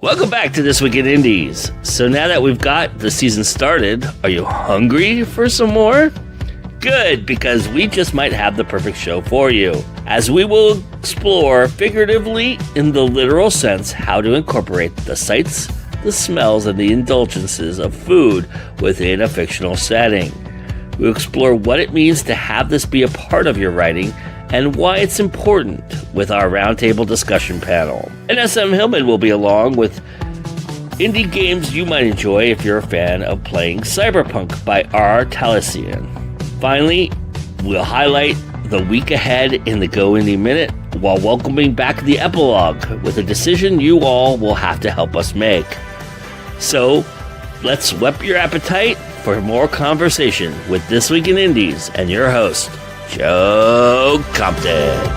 Welcome back to This Week in Indies. So now that we've got the season started, are you hungry for some more? Good, because we just might have the perfect show for you, as we will explore, figuratively in the literal sense, how to incorporate the sights, the smells, and the indulgences of food within a fictional setting. We'll explore what it means to have this be a part of your writing and why it's important with our roundtable discussion panel. And SM Hillman will be along with indie games you might enjoy if you're a fan of playing Cyberpunk by R. Taliesin. Finally, we'll highlight the week ahead in the Go Indie Minute while welcoming back the Epilogue with a decision you all will have to help us make. So, let's whet your appetite for more conversation with This Week in Indies and your host, Joe Compton.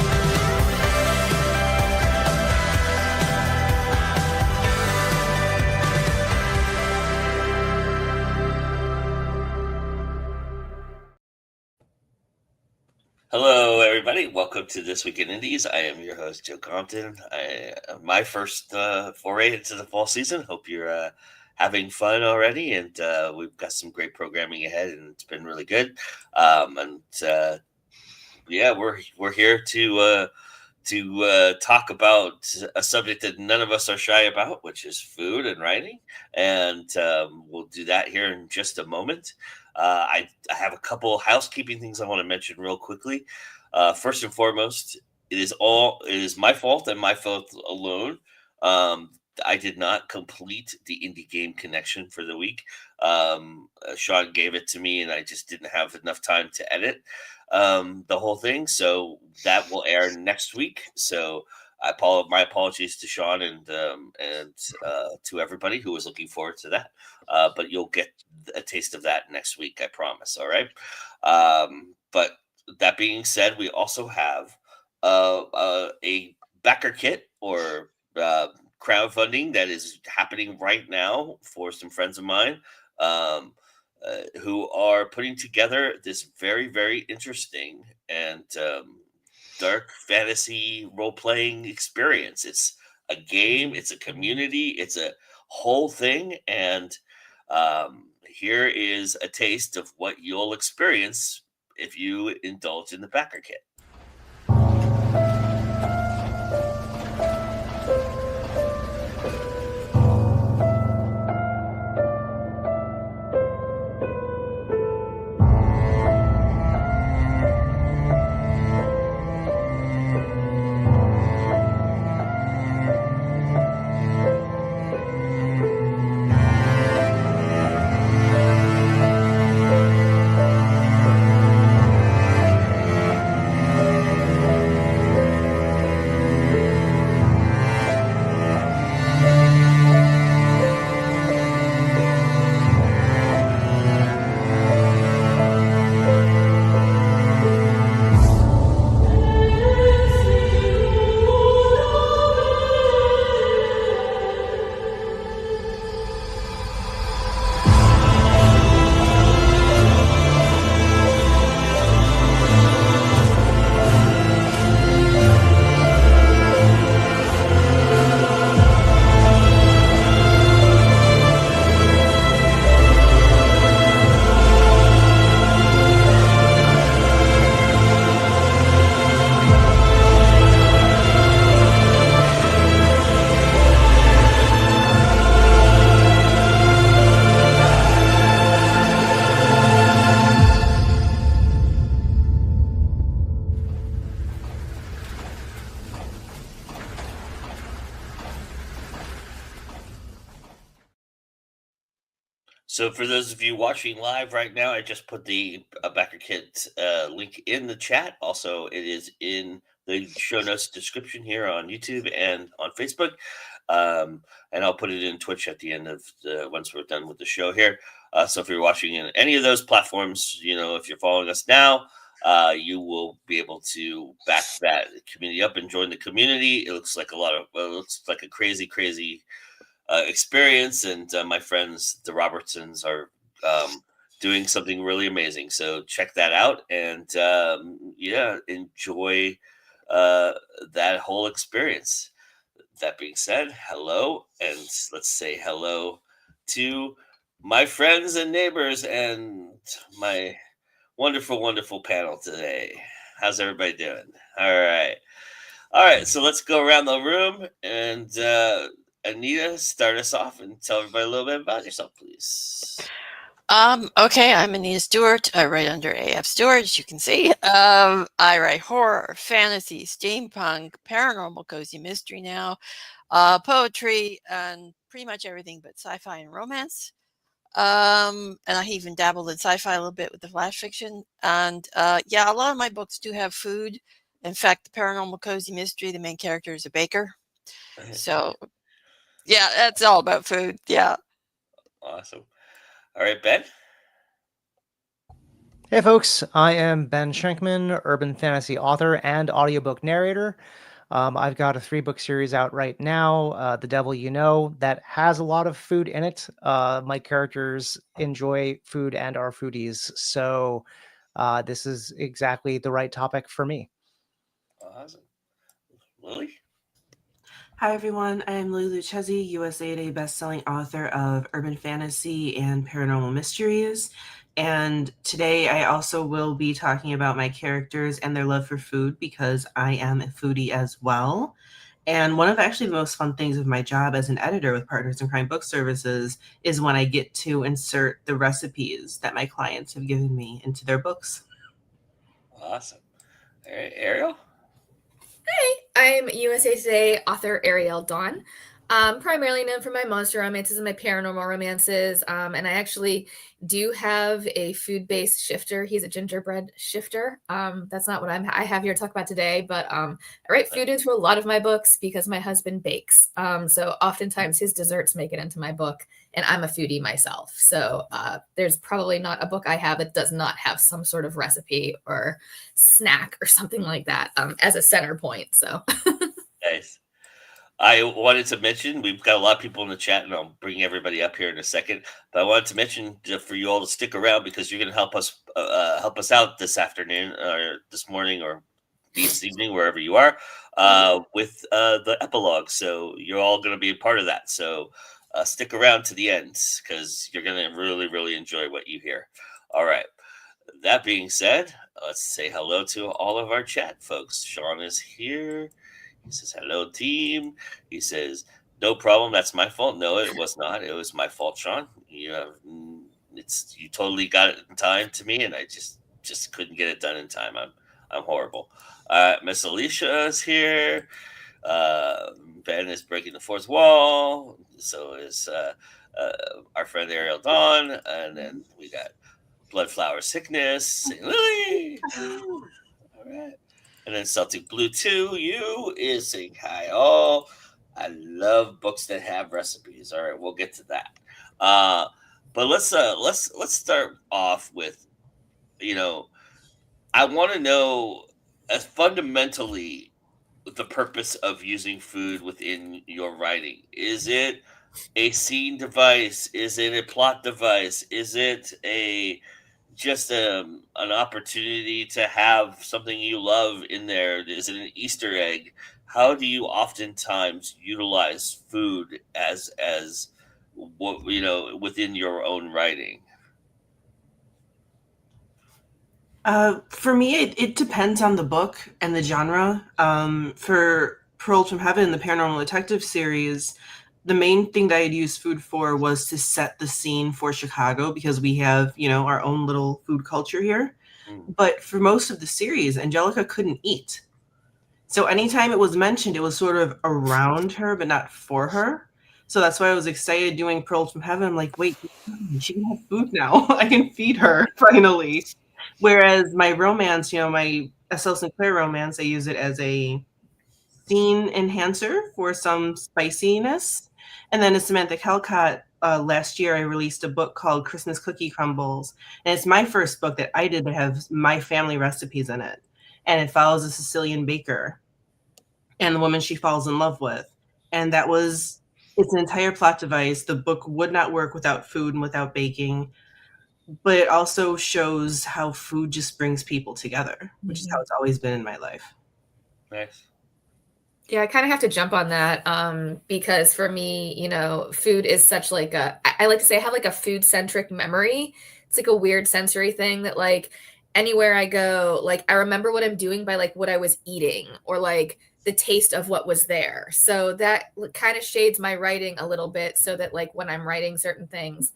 Hello, everybody. Welcome to This Week in Indies. I am your host, Joe Compton. My first foray into the fall season. Hope you're having fun already, and we've got some great programming ahead, and it's been really good. Yeah, we're here to talk about a subject that none of us are shy about, which is food and writing, and we'll do that here in just a moment. I have a couple housekeeping things I want to mention real quickly. First and foremost, it is my fault and my fault alone. I did not complete the indie game connection for the week. Sean gave it to me, and I just didn't have enough time to edit the whole thing. So that will air next week. So my apologies to Sean and to everybody who was looking forward to that. But you'll get a taste of that next week, I promise. All right. But that being said, we also have a backer kit or crowdfunding that is happening right now for some friends of mine who are putting together this very, very interesting and dark fantasy role-playing experience. It's a game, it's a community, it's a whole thing, and here is a taste of what you'll experience if you indulge in the backer kit. So for those of you watching live right now, I just put the backer kit link in the chat. Also, it is in the show notes description here on YouTube and on Facebook. And I'll put it in Twitch at the end of once we're done with the show here. So if you're watching in any of those platforms, if you're following us now, you will be able to back that community up and join the community. It looks like a crazy experience, and my friends the Robertsons are doing something really amazing. So check that out, and enjoy that whole experience. that being said, hello, and let's say hello to my friends and neighbors and my wonderful, wonderful panel today. How's everybody doing? All right. So let's go around the room and Anita, start us off and tell everybody a little bit about yourself, please. Okay, I'm Anita Stewart. I write under AF Stewart, as you can see. I write horror, fantasy, steampunk, paranormal, cozy mystery now, poetry, and pretty much everything but sci-fi and romance. And I even dabbled in sci-fi a little bit with the flash fiction. And yeah, a lot of my books do have food. In fact, the paranormal cozy mystery, the main character is a baker. So yeah, that's all about food. Yeah. Awesome. All right, Ben. Hey folks, I am Ben Schenkman, urban fantasy author and audiobook narrator. I've got a 3-book series out right now, The Devil You Know, that has a lot of food in it. My characters enjoy food and are foodies, so this is exactly the right topic for me. Awesome. Lily? Hi everyone, I'm Lily Lucchesi, USA Today bestselling author of urban fantasy and paranormal mysteries. And today I also will be talking about my characters and their love for food because I am a foodie as well. And one of actually the most fun things of my job as an editor with Partners in Crime Book Services is when I get to insert the recipes that my clients have given me into their books. Awesome. All right, Ariel? Hi, I'm USA Today author Ariel Dawn. Primarily known for my monster romances and my paranormal romances. And I actually do have a food-based shifter. He's a gingerbread shifter. That's not what I have here to talk about today, but I write food into a lot of my books because my husband bakes. So oftentimes his desserts make it into my book, and I'm a foodie myself. So there's probably not a book I have that does not have some sort of recipe or snack or something like that as a center point. So Nice. I wanted to mention we've got a lot of people in the chat, and I'll bring everybody up here in a second. But I wanted to mention for you all to stick around because you're going to help us out this afternoon or this morning or this evening, wherever you are, with the epilogue. So you're all going to be a part of that. So stick around to the end because you're going to really, really enjoy what you hear. All right. That being said, let's say hello to all of our chat folks. Sean is here. He says, hello, team. He says, no problem. That's my fault. No, it was not. It was my fault, Sean. You totally got it in time to me, and I just couldn't get it done in time. I'm horrible. Miss Alicia is here. Ben is breaking the fourth wall. So is our friend Ariel Dawn. And then we got Bloodflower Sickness. Say, Lily. All right. And then Celtic Blue 2, you is saying hi. Oh, I love books that have recipes. All right, we'll get to that. But let's start off with, I want to know fundamentally the purpose of using food within your writing. Is it a scene device? Is it a plot device? Is it just an opportunity to have something you love in there? Is it an Easter egg? How do you oftentimes utilize food as what within your own writing? For me, it depends on the book and the genre. For Pearls from Heaven, the paranormal detective series, the main thing that I'd use food for was to set the scene for Chicago because we have, our own little food culture here. But for most of the series, Angelica couldn't eat. So anytime it was mentioned, it was sort of around her, but not for her. So that's why I was excited doing Pearls from Heaven. I'm like, wait, she can have food now. I can feed her finally. Whereas my romance, my S.L. Sinclair romance, I use it as a scene enhancer for some spiciness. And then as Samantha Calcott, last year I released a book called Christmas Cookie Crumbles. And it's my first book that I did that have my family recipes in it. And it follows a Sicilian baker and the woman she falls in love with. And it's an entire plot device. The book would not work without food and without baking. But it also shows how food just brings people together, which is how it's always been in my life. Nice. Yeah, I kind of have to jump on that because for me, you know, food is such like I like to say I have like a food centric memory. It's like a weird sensory thing that like anywhere I go, like I remember what I'm doing by like what I was eating or like the taste of what was there. So that kind of shades my writing a little bit so that like when I'm writing certain things,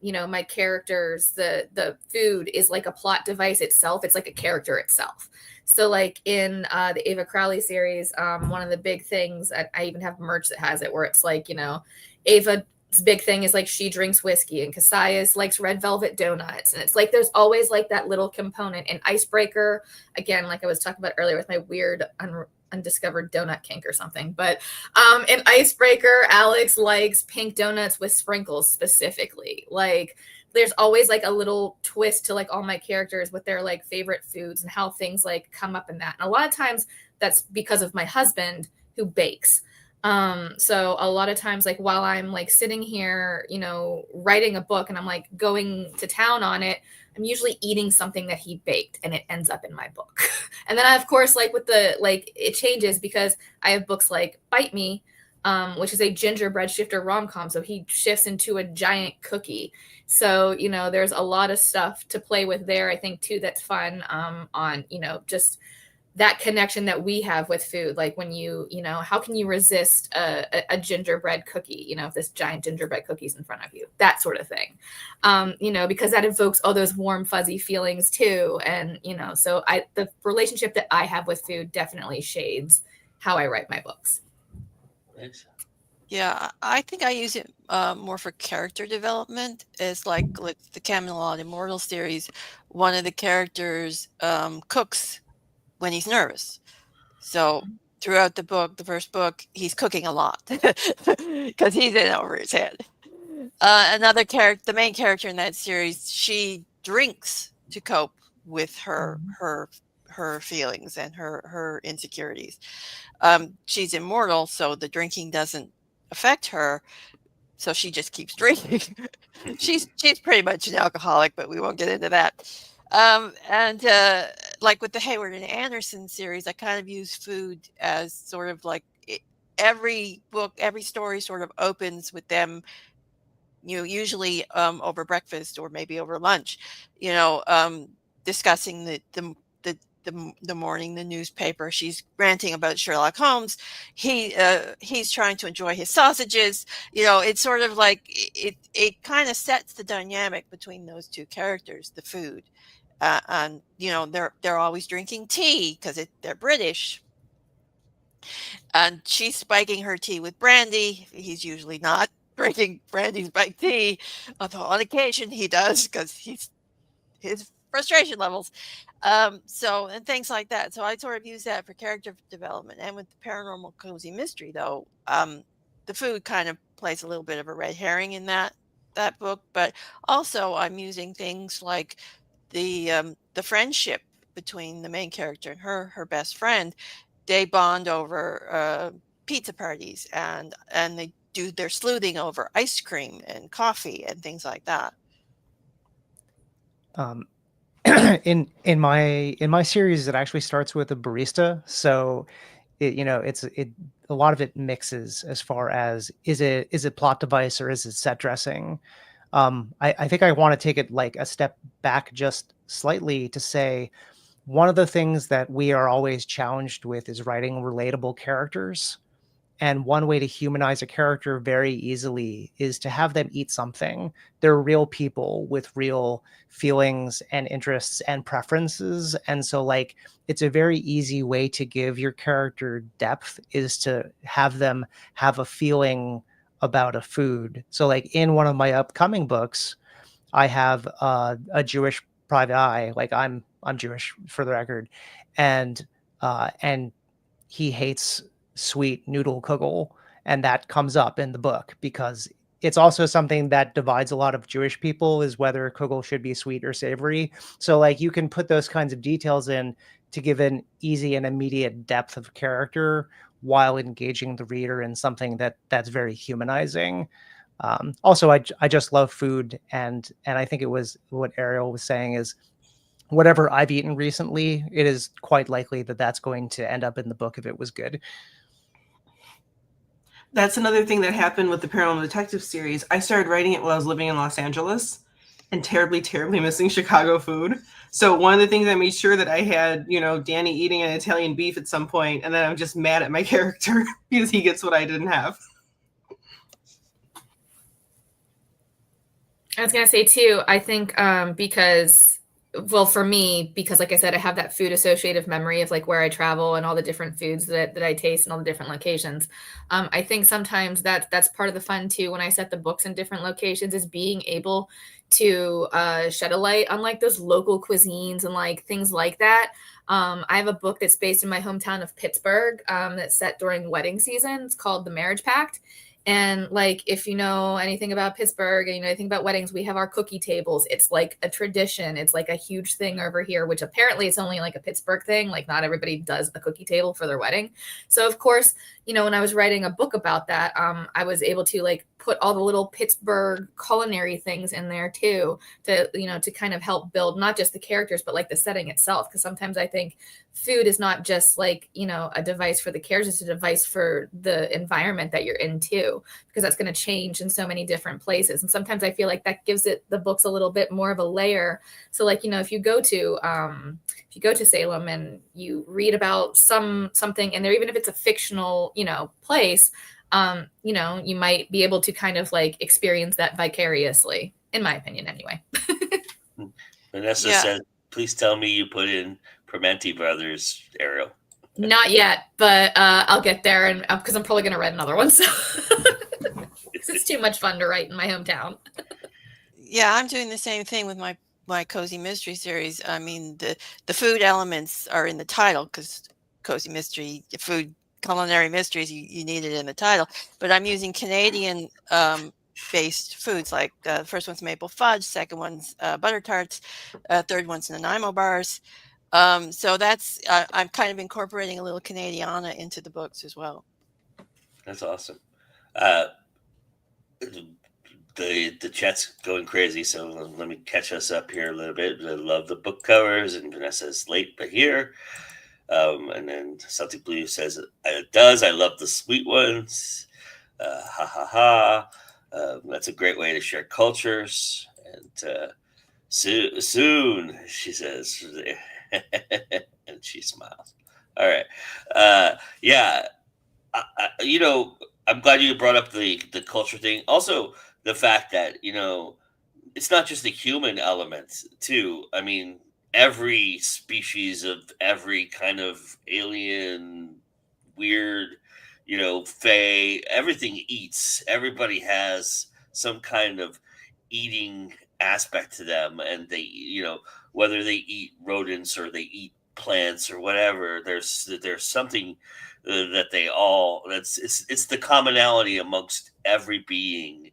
you know, my characters, the food is like a plot device itself. It's like a character itself. So like in the Ava Crowley series, one of the big things, I even have merch that has it where it's like, you know, Ava's big thing is like she drinks whiskey and Cassius likes red velvet donuts. And it's like there's always like that little component. And Icebreaker, again, like I was talking about earlier with my weird undiscovered donut kink or something. But in Icebreaker, Alex likes pink donuts with sprinkles specifically. Like there's always like a little twist to like all my characters with their like favorite foods and how things like come up in that. And a lot of times that's because of my husband who bakes. So a lot of times like while I'm like sitting here, you know, writing a book and I'm like going to town on it, I'm usually eating something that he baked and it ends up in my book. And then I, of course, like with the, like it changes because I have books like Bite Me, which is a gingerbread shifter rom-com. So he shifts into a giant cookie. So, you know, there's a lot of stuff to play with there, I think, too, that's fun on, you know, just that connection that we have with food. Like when you know, how can you resist a gingerbread cookie, you know, if this giant gingerbread cookie's in front of you, that sort of thing, you know, because that evokes all those warm, fuzzy feelings too. And, you know, so the relationship that I have with food definitely shades how I write my books. Yeah, I think I use it more for character development. It's like the Camelot Immortal series. One of the characters cooks when he's nervous. So throughout the book, the first book, he's cooking a lot because he's in over his head. Another character, the main character in that series, she drinks to cope with her feelings and her insecurities. She's immortal, so the drinking doesn't affect her. So she just keeps drinking. she's pretty much an alcoholic, but we won't get into that. And like with the Hayward and Anderson series, I kind of use food as sort of like every book, every story sort of opens with them, you know, usually over breakfast or maybe over lunch, you know, discussing the morning, the newspaper. She's ranting about Sherlock Holmes. He's trying to enjoy his sausages. You know, it's sort of like it kind of sets the dynamic between those two characters, the food. And you know, they're always drinking tea because they're British, and she's spiking her tea with brandy. He's usually not drinking brandy spiked tea, although on occasion he does because his frustration levels. So and things like that. So I sort of use that for character development. And with the paranormal cozy mystery, though, the food kind of plays a little bit of a red herring in that book, but also I'm using things like the friendship between the main character and her best friend. They bond over pizza parties and they do their sleuthing over ice cream and coffee and things like that. In my series, it actually starts with a barista, so you know, a lot of it mixes as far as is it plot device or is it set dressing. I think I want to take it like a step back just slightly to say one of the things that we are always challenged with is writing relatable characters. And one way to humanize a character very easily is to have them eat something. They're real people with real feelings and interests and preferences. And so like it's a very easy way to give your character depth is to have them have a feeling about a food. So like in one of my upcoming books, I have a Jewish private eye. Like I'm Jewish for the record. And he hates sweet noodle kugel, and that comes up in the book because it's also something that divides a lot of Jewish people is whether kugel should be sweet or savory. So like you can put those kinds of details in to give an easy and immediate depth of character while engaging the reader in something that's very humanizing. Also, I just love food, and I think it was what Ariel was saying is whatever I've eaten recently, it is quite likely that that's going to end up in the book if it was good. That's another thing that happened with the Paranormal Detective series. I started writing it while I was living in Los Angeles and terribly, terribly missing Chicago food. So one of the things I made sure that I had, you know, Danny eating an Italian beef at some point, and then I'm just mad at my character because he gets what I didn't have. I was gonna say too, I think because, well, for me, because like I said, I have that food associative memory of like where I travel and all the different foods that I taste and all the different locations. I think sometimes that's part of the fun too when I set the books in different locations is being able to shed a light on like those local cuisines and like things like that. I have a book that's based in my hometown of Pittsburgh that's set during wedding season. It's called The Marriage Pact. And like, if you know anything about Pittsburgh and you know anything about weddings, we have our cookie tables. It's like a tradition. It's like a huge thing over here, which apparently it's only like a Pittsburgh thing. Like not everybody does a cookie table for their wedding. So of course, you know, when I was writing a book about that, I was able to like put all the little Pittsburgh culinary things in there too, to, you know, to kind of help build not just the characters, but like the setting itself. Because sometimes I think food is not just like, you know, a device for the characters, it's a device for the environment that you're in too, because that's going to change in so many different places. And sometimes I feel like that gives it the books a little bit more of a layer. So like, you know, if you go to Salem and you read about something in there, even if it's a fictional, you know, place, you know, you might be able to kind of like experience that vicariously, in my opinion, anyway. Vanessa said, please tell me you put in Permenti Brothers, Ariel. Not yet, but I'll get there, and because I'm probably going to write another one. So it's too much fun to write in my hometown. Yeah, I'm doing the same thing with my cozy mystery series. I mean, the food elements are in the title because cozy mystery, food, culinary mysteries, you need it in the title. But I'm using Canadian based foods, like the first one's maple fudge, second one's butter tarts, third one's Nanaimo bars. So that's I'm kind of incorporating a little Canadiana into the books as well. That's awesome. The chat's going crazy, so let me catch us up here a little bit. I love the book covers, and Vanessa's late but here. And then Celtic Blue says it does. I love the sweet ones. Ha ha ha. That's a great way to share cultures. And soon, she says, and she smiles. All right. Yeah. You know, I'm glad you brought up the culture thing. Also, the fact that, you know, it's not just the human element too. I mean, every species of every kind of alien, weird, you know, fae, everything eats. Everybody has some kind of eating aspect to them, and they, you know, whether they eat rodents or they eat plants or whatever, there's something that they all, it's the commonality amongst every being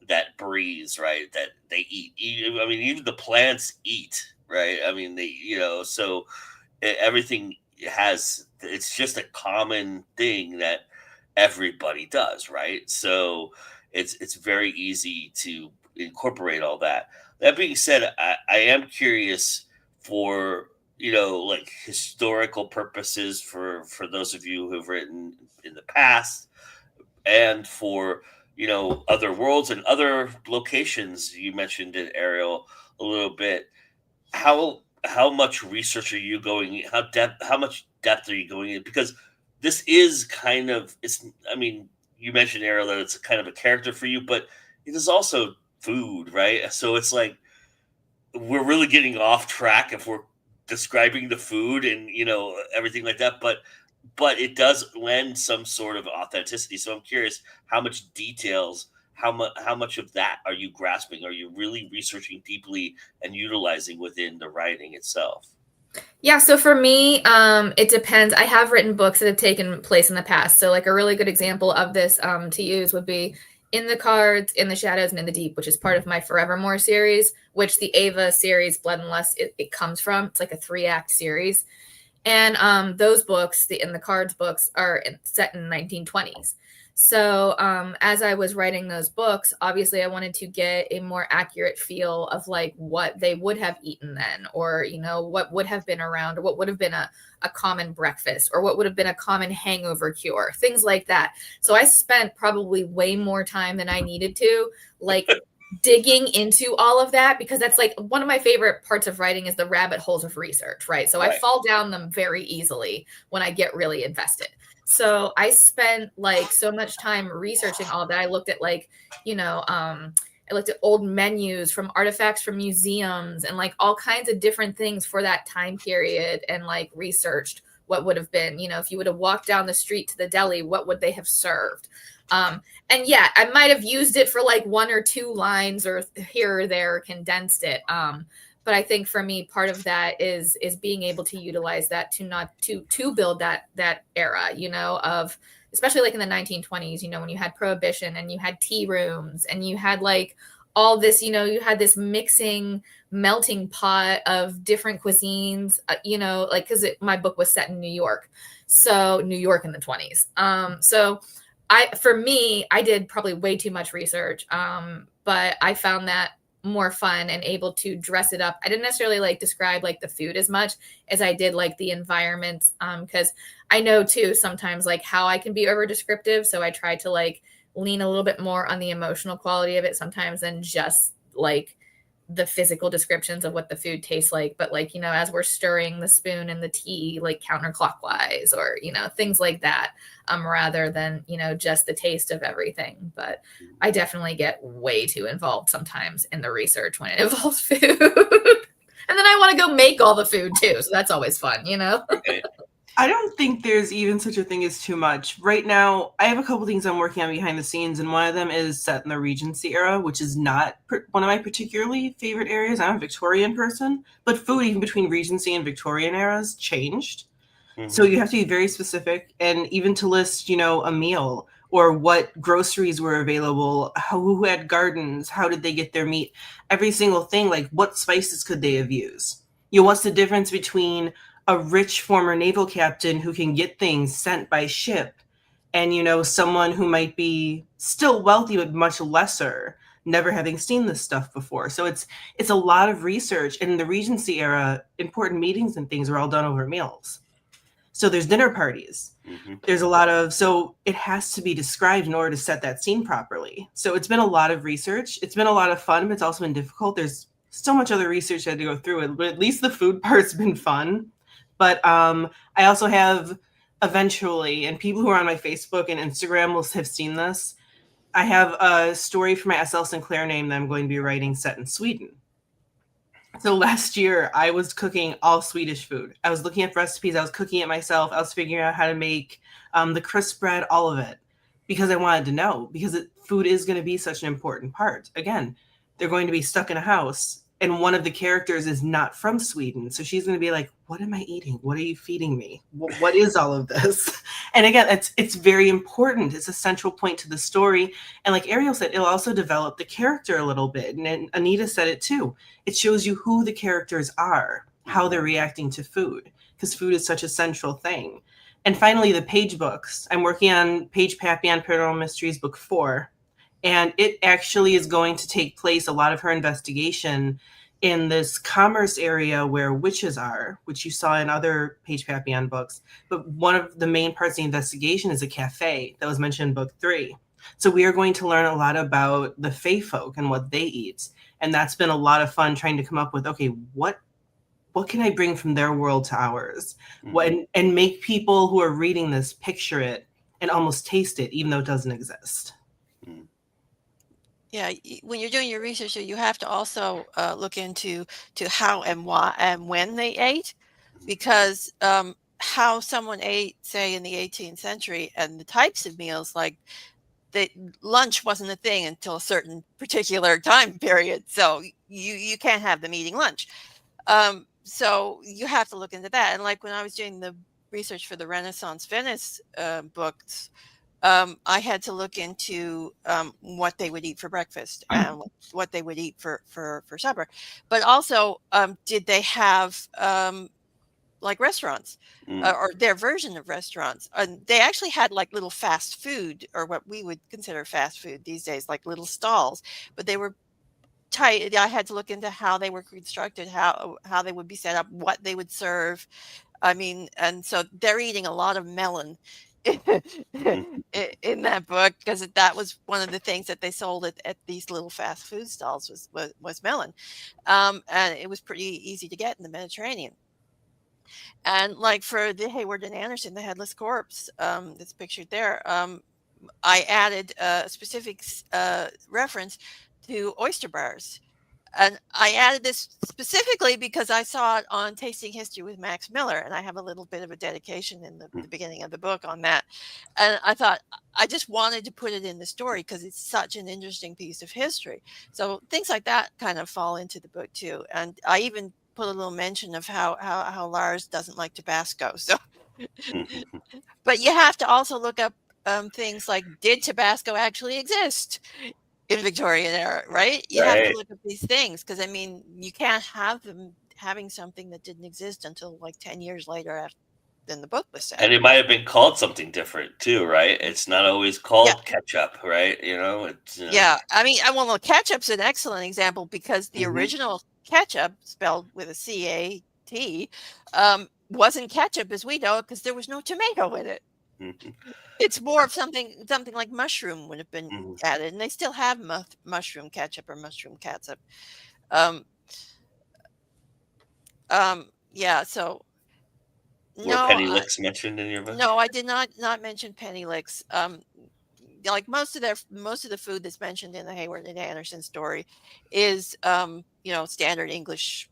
that breathes, right? That they eat. I mean, even the plants eat, right? I mean, they, you know, so everything has, it's just a common thing that everybody does, right? So it's very easy to incorporate all that. That being said, I am curious for, you know, like historical purposes for those of you who've written in the past, and for, you know, other worlds and other locations. You mentioned it, Ariel, a little bit. How much research are you going? How much depth are you going in? Because this is kind of, it's, I mean, you mentioned, Ariel, that it's kind of a character for you, but it is also food, right? So it's like we're really getting off track if we're describing the food and, you know, everything like that, but it does lend some sort of authenticity. So I'm curious, how much details, how much of that are you grasping? Are you really researching deeply and utilizing within the writing itself? Yeah, so for me, it depends. I have written books that have taken place in the past. So like a really good example of this to use would be In the Cards, In the Shadows, and In the Deep, which is part of my Forevermore series, which the Ava series, Blood and Lust, it comes from. It's like a 3-act series. And those books, the In the Cards books, are set in 1920s. So as I was writing those books, obviously I wanted to get a more accurate feel of like what they would have eaten then, or, you know, what would have been around, or what would have been a common breakfast, or what would have been a common hangover cure, things like that. So I spent probably way more time than I needed to, like digging into all of that, because that's like one of my favorite parts of writing is the rabbit holes of research, right? So I fall down them very easily when I get really invested. So I spent like so much time researching all that. I looked at like, you know, I looked at old menus from artifacts from museums and like all kinds of different things for that time period, and like researched what would have been, you know, if you would have walked down the street to the deli, what would they have served? And yeah, I might have used it for like 1 or 2 lines or here or there, condensed it. But I think for me, part of that is being able to utilize that to build that era, you know, of especially like in the 1920s, you know, when you had prohibition and you had tea rooms and you had like all this, you know, you had this mixing melting pot of different cuisines, you know, like because my book was set in New York, so New York in the 20s. So for me, I did probably way too much research, but I found that more fun and able to dress it up. I didn't necessarily like describe like the food as much as I did like the environment, because I know too sometimes like how I can be over descriptive. So I try to like lean a little bit more on the emotional quality of it sometimes than just like the physical descriptions of what the food tastes like, but like, you know, as we're stirring the spoon and the tea like counterclockwise, or, you know, things like that, rather than, you know, just the taste of everything. But I definitely get way too involved sometimes in the research when it involves food. And then I want to go make all the food too, so that's always fun, you know. I don't think there's even such a thing as too much. Right now, I have a couple things I'm working on behind the scenes, and one of them is set in the Regency era, which is not one of my particularly favorite areas. I'm a Victorian person, but food, even between Regency and Victorian eras, changed. Mm-hmm. So you have to be very specific, and even to list, you know, a meal or what groceries were available, who had gardens, how did they get their meat, every single thing, like what spices could they have used? You know, what's the difference between a rich former naval captain who can get things sent by ship and, you know, someone who might be still wealthy but much lesser, never having seen this stuff before. So it's a lot of research. And in the Regency era, important meetings and things are all done over meals. So there's dinner parties. Mm-hmm. There's a lot of, so it has to be described in order to set that scene properly. So it's been a lot of research. It's been a lot of fun, but it's also been difficult. There's so much other research I had to go through it, but at least the food part's been fun. But I also have eventually, and people who are on my Facebook and Instagram will have seen this, I have a story for my S.L. Sinclair name that I'm going to be writing set in Sweden. So last year, I was cooking all Swedish food. I was looking up recipes. I was cooking it myself. I was figuring out how to make the crisp bread, all of it, because I wanted to know, because food is going to be such an important part. Again, they're going to be stuck in a house. And one of the characters is not from Sweden. So she's going to be like, what am I eating? What are you feeding me? What is all of this? And again, it's very important. It's a central point to the story. And like Ariel said, it'll also develop the character a little bit. And Anita said it too. It shows you who the characters are, how they're reacting to food, because food is such a central thing. And finally, the page books. I'm working on Paige Papillon Paranormal Mysteries Book 4. And it actually is going to take place, a lot of her investigation, in this commerce area where witches are, which you saw in other Paige Papillon books. But one of the main parts of the investigation is a cafe that was mentioned in Book 3. So we are going to learn a lot about the Fae folk and what they eat. And that's been a lot of fun trying to come up with, okay, what can I bring from their world to ours? Mm-hmm. And make people who are reading this picture it and almost taste it, even though it doesn't exist. Mm-hmm. Yeah, when you're doing your research, you have to also look into how and why and when they ate, because how someone ate, say, in the 18th century, and the types of meals, like lunch wasn't a thing until a certain particular time period. So you can't have them eating lunch. So you have to look into that. And like when I was doing the research for the Renaissance Venice books, I had to look into what they would eat for breakfast and what they would eat for supper. But also, did they have like restaurants, or their version of restaurants. And they actually had like little fast food, or what we would consider fast food these days, like little stalls, but they were tight. I had to look into how they were constructed, how they would be set up, what they would serve. I mean, and so they're eating a lot of melon in that book, because that was one of the things that they sold at these little fast food stalls was melon, and it was pretty easy to get in the Mediterranean. And like for the Hayward and Anderson, the Headless Corpse, that's pictured there, I added a specific reference to oyster bars. And I added this specifically because I saw it on Tasting History with Max Miller, and I have a little bit of a dedication in the beginning of the book on that. And I thought I just wanted to put it in the story because it's such an interesting piece of history. So things like that kind of fall into the book too. And I even put a little mention of how Lars doesn't like Tabasco. So, but you have to also look up things like, did Tabasco actually exist in Victorian era, right? You have to look at these things, because I mean, you can't have them having something that didn't exist until like 10 years later after than the book was set. And it might have been called something different too, right? It's not always called ketchup, right? You know, it's yeah. I mean, well, ketchup's an excellent example, because the original ketchup, spelled with a C-A-T, wasn't ketchup as we know it, because there was no tomato in it. It's more of something like mushroom would have been added, and they still have mushroom ketchup or mushroom catsup. Yeah. So were penny licks mentioned in your book? No, I did not mention penny licks. Like most of the food that's mentioned in the Hayward and Anderson story is standard English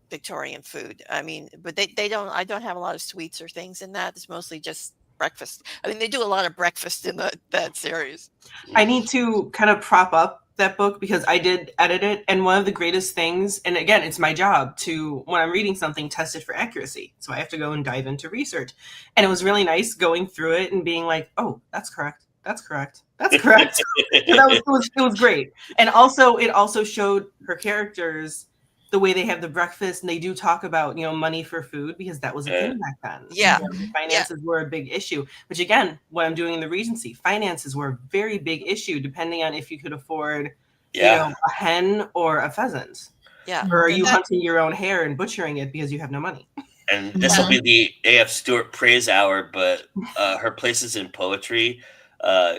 Victorian food. I mean, but they don't. I don't have a lot of sweets or things in that. It's mostly just breakfast. I mean, they do a lot of breakfast in that series. I need to kind of prop up that book because I did edit it, and one of the greatest things, and again, it's my job to, when I'm reading something, test it for accuracy. So I have to go and dive into research, and it was really nice going through it and being like, oh, that's correct. That's correct. That's correct. So it was great. And also, it also showed her characters the way they have the breakfast, and they do talk about, money for food, because that was a thing back then. Yeah. Finances were a big issue, which again, what I'm doing in the Regency, finances were a very big issue, depending on if you could afford, a hen or a pheasant. Yeah. Or are you hunting your own hare and butchering it because you have no money? And this will be the A.F. Stewart praise hour, but her places in poetry,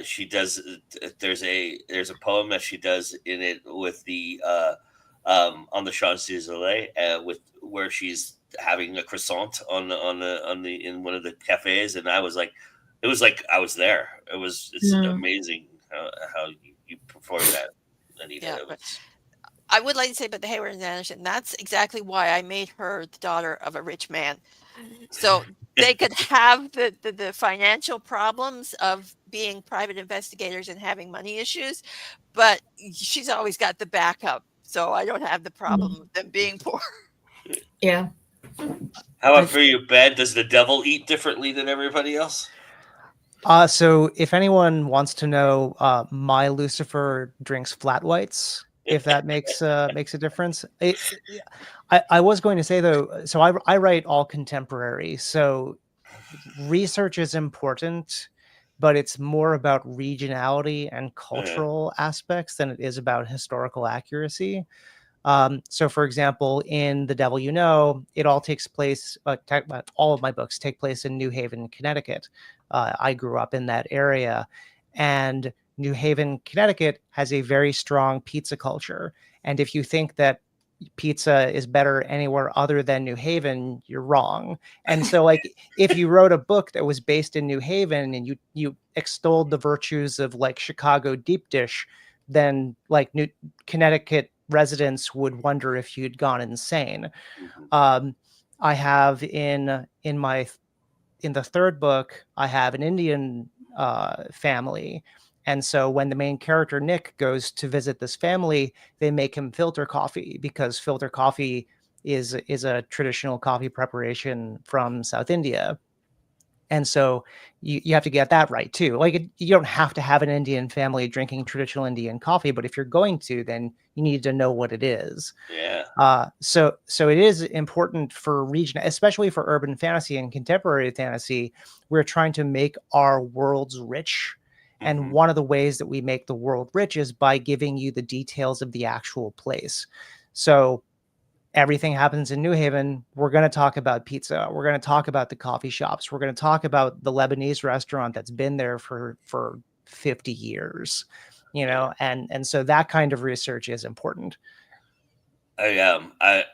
she does, there's a poem that she does in it with the, on the Champs-Élysées, with where she's having a croissant on in one of the cafes, and it was like I was there. It's amazing how you perform that, Anita. Yeah, I would like to say about the Hayward and Anderson, that's exactly why I made her the daughter of a rich man, so they could have the financial problems of being private investigators and having money issues, but she's always got the backup. So I don't have the problem of them being poor. Yeah. How about for you, Ben? Does the devil eat differently than everybody else? So if anyone wants to know, my Lucifer drinks flat whites, if that makes a difference. I was going to say, though, so I write all contemporary. So research is important, but it's more about regionality and cultural aspects than it is about historical accuracy. So, for example, in The Devil You Know, it all takes place, all of my books take place in New Haven, Connecticut. I grew up in that area, and New Haven, Connecticut has a very strong pizza culture. And if you think that pizza is better anywhere other than New Haven, you're wrong. And so, like, if you wrote a book that was based in New Haven and you extolled the virtues of like Chicago deep dish, then like Connecticut residents would wonder if you'd gone insane. I have in the third book, I have an Indian family. And so when the main character, Nick, goes to visit this family, they make him filter coffee, because filter coffee is a traditional coffee preparation from South India. And so you have to get that right too. Like you don't have to have an Indian family drinking traditional Indian coffee, but if you're going to, then you need to know what it is. Yeah. So it is important for region, especially for urban fantasy and contemporary fantasy. We're trying to make our worlds rich. And one of the ways that we make the world rich is by giving you the details of the actual place. So everything happens in New Haven. We're going to talk about pizza. We're going to talk about the coffee shops. We're going to talk about the Lebanese restaurant that's been there for 50 years, you know, and so that kind of research is important. I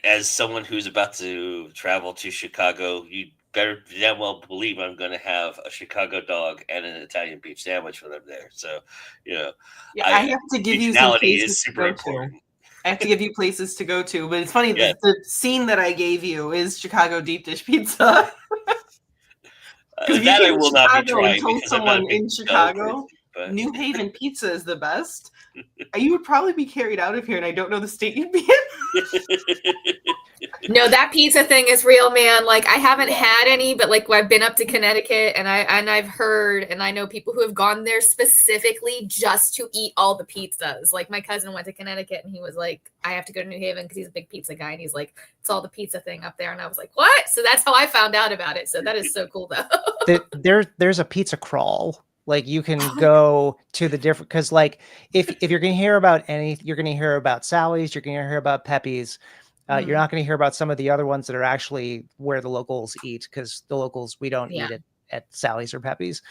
as someone who's about to travel to Chicago, you better damn well believe I'm going to have a Chicago dog and an Italian beef sandwich when I'm there. So, you know, I have to give you some regionality places is to super go important. to. I have to give you places to go to, but it's funny. Yeah. The scene that I gave you is Chicago deep dish pizza. Because That I will not be trying told because I'm not a someone big in dough Chicago, person, but New Haven pizza is the best, you would probably be carried out of here, and I don't know the state you'd be in. No, that pizza thing is real, man. Like I haven't had any, but like I've been up to Connecticut and I've heard and I know people who have gone there specifically just to eat all the pizzas. Like my cousin went to Connecticut and he was like, I have to go to New Haven because he's a big pizza guy and he's like, it's all the pizza thing up there. And I was like, what? So that's how I found out about it. So that is so cool though. There's a pizza crawl. Like you can go to the different, because like if you're going to hear about you're going to hear about Sally's, you're going to hear about Pepe's. You're not going to hear about some of the other ones that are actually where the locals eat, because the locals, we don't eat it at Sally's or Pepe's.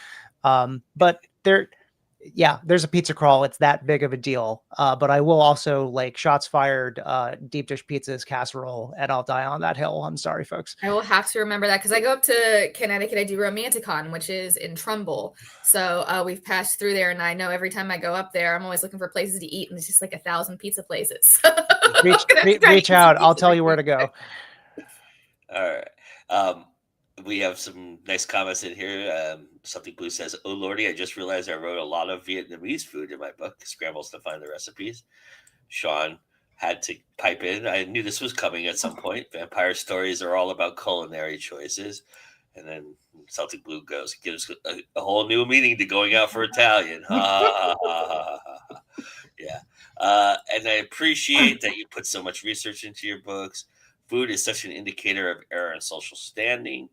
But there's a pizza crawl. It's that big of a deal. But I will also, like, shots fired, deep dish pizzas, casserole, and I'll die on that hill. I'm sorry, folks. I will have to remember that because I go up to Connecticut. I do Romanticon, which is in Trumbull. So we've passed through there, and I know every time I go up there, I'm always looking for places to eat, and it's just like 1,000 pizza places. reach out. I'll tell you where to go. All right. We have some nice comments in here. Something Blue says, "Oh lordy, I just realized I wrote a lot of Vietnamese food in my book. Scrambles to find the recipes." Sean had to pipe in. I knew this was coming at some point. Vampire stories are all about culinary choices. And then Celtic Blue gives a whole new meaning to going out for Italian. Yeah. And I appreciate that you put so much research into your books. Food is such an indicator of era and social standing.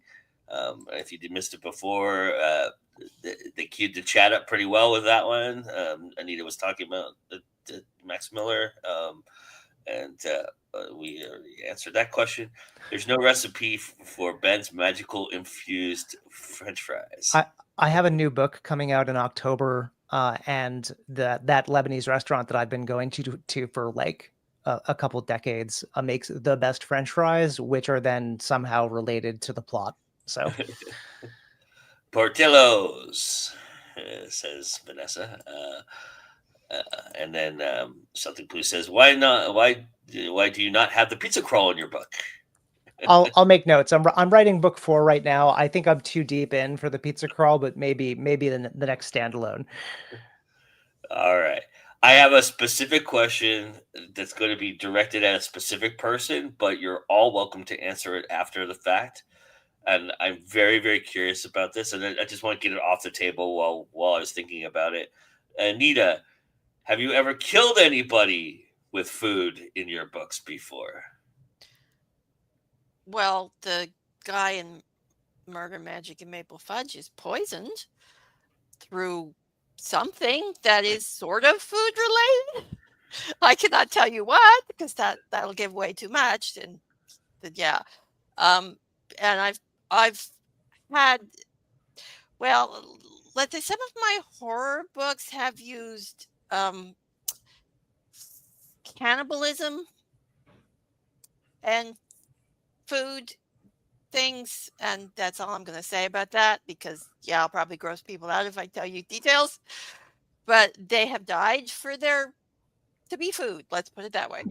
If you missed it before, they queued the chat up pretty well with that one. Anita was talking about Max Miller, and we already answered that question. There's no recipe for Ben's magical infused French fries. I have a new book coming out in October, and that Lebanese restaurant that I've been going to for like a couple decades makes the best French fries, which are then somehow related to the plot. So, Portillo's, says Vanessa. And then Something Blue says, "Why not? Why do you not have the pizza crawl in your book?" I'll make notes. I'm writing book 4 right now. I think I'm too deep in for the pizza crawl, but maybe the next standalone. All right. I have a specific question that's going to be directed at a specific person, but you're all welcome to answer it after the fact. And I'm very, very curious about this, and I just want to get it off the table while I was thinking about it. Anita, have you ever killed anybody with food in your books before? Well, the guy in Murder, Magic, and Maple Fudge is poisoned through something that is sort of food related. I cannot tell you what, because that'll give away too much. And and I've had, well, let's say some of my horror books have used cannibalism and food things, and that's all I'm going to say about that, because I'll probably gross people out if I tell you details, but they have died for to be food, let's put it that way.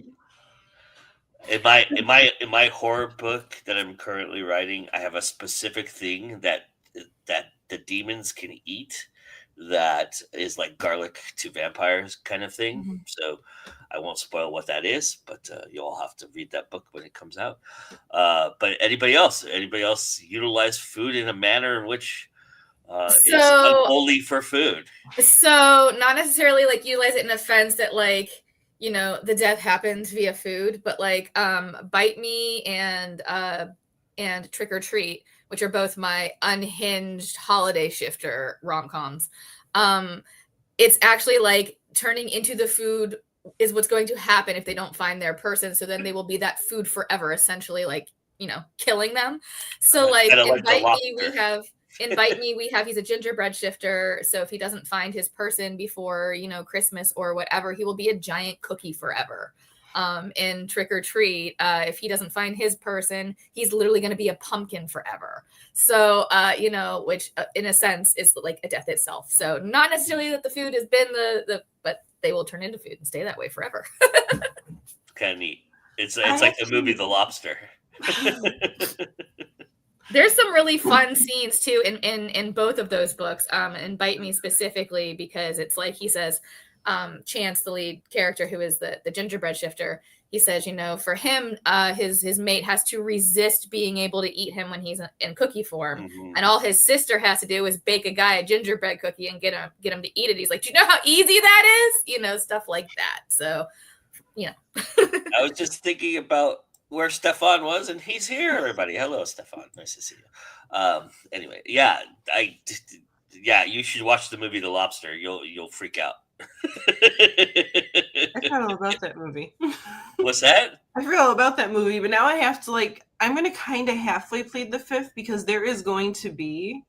In my horror book that I'm currently writing, I have a specific thing that the demons can eat that is like garlic to vampires kind of thing. Mm-hmm. So I won't spoil what that is, but you'll all have to read that book when it comes out. But anybody else utilize food in a manner in which is unholy for food? So not necessarily like utilize it in a sense that like, you know, the death happens via food, but like Bite Me and Trick or Treat, which are both my unhinged holiday shifter rom-coms. It's actually like turning into the food is what's going to happen if they don't find their person. So then they will be that food forever, essentially, like, you know, killing them. So like in Bite Me, we have he's a gingerbread shifter. So if he doesn't find his person before, you know, Christmas or whatever, he will be a giant cookie forever. In Trick or Treat, if he doesn't find his person, he's literally going to be a pumpkin forever. So, you know, which in a sense is like a death itself. So not necessarily that the food has been but they will turn into food and stay that way forever. Kind of neat. It's like the movie The Lobster. There's some really fun scenes too in both of those books, and Bite Me specifically, because it's like he says, Chance, the lead character who is the gingerbread shifter, he says, you know, for him, his mate has to resist being able to eat him when he's in cookie form, and all his sister has to do is bake a guy a gingerbread cookie and get him to eat it. He's like, do you know how easy that is? You know, stuff like that. So, you know. I was just thinking about where Stefan was, and he's here, everybody. Hello, Stefan. Nice to see you. Anyway, yeah, you should watch the movie The Lobster. You'll freak out. I forgot all about that movie. What's that? I forgot all about that movie, but now I have to I'm going to kind of halfway plead the fifth because there is going to be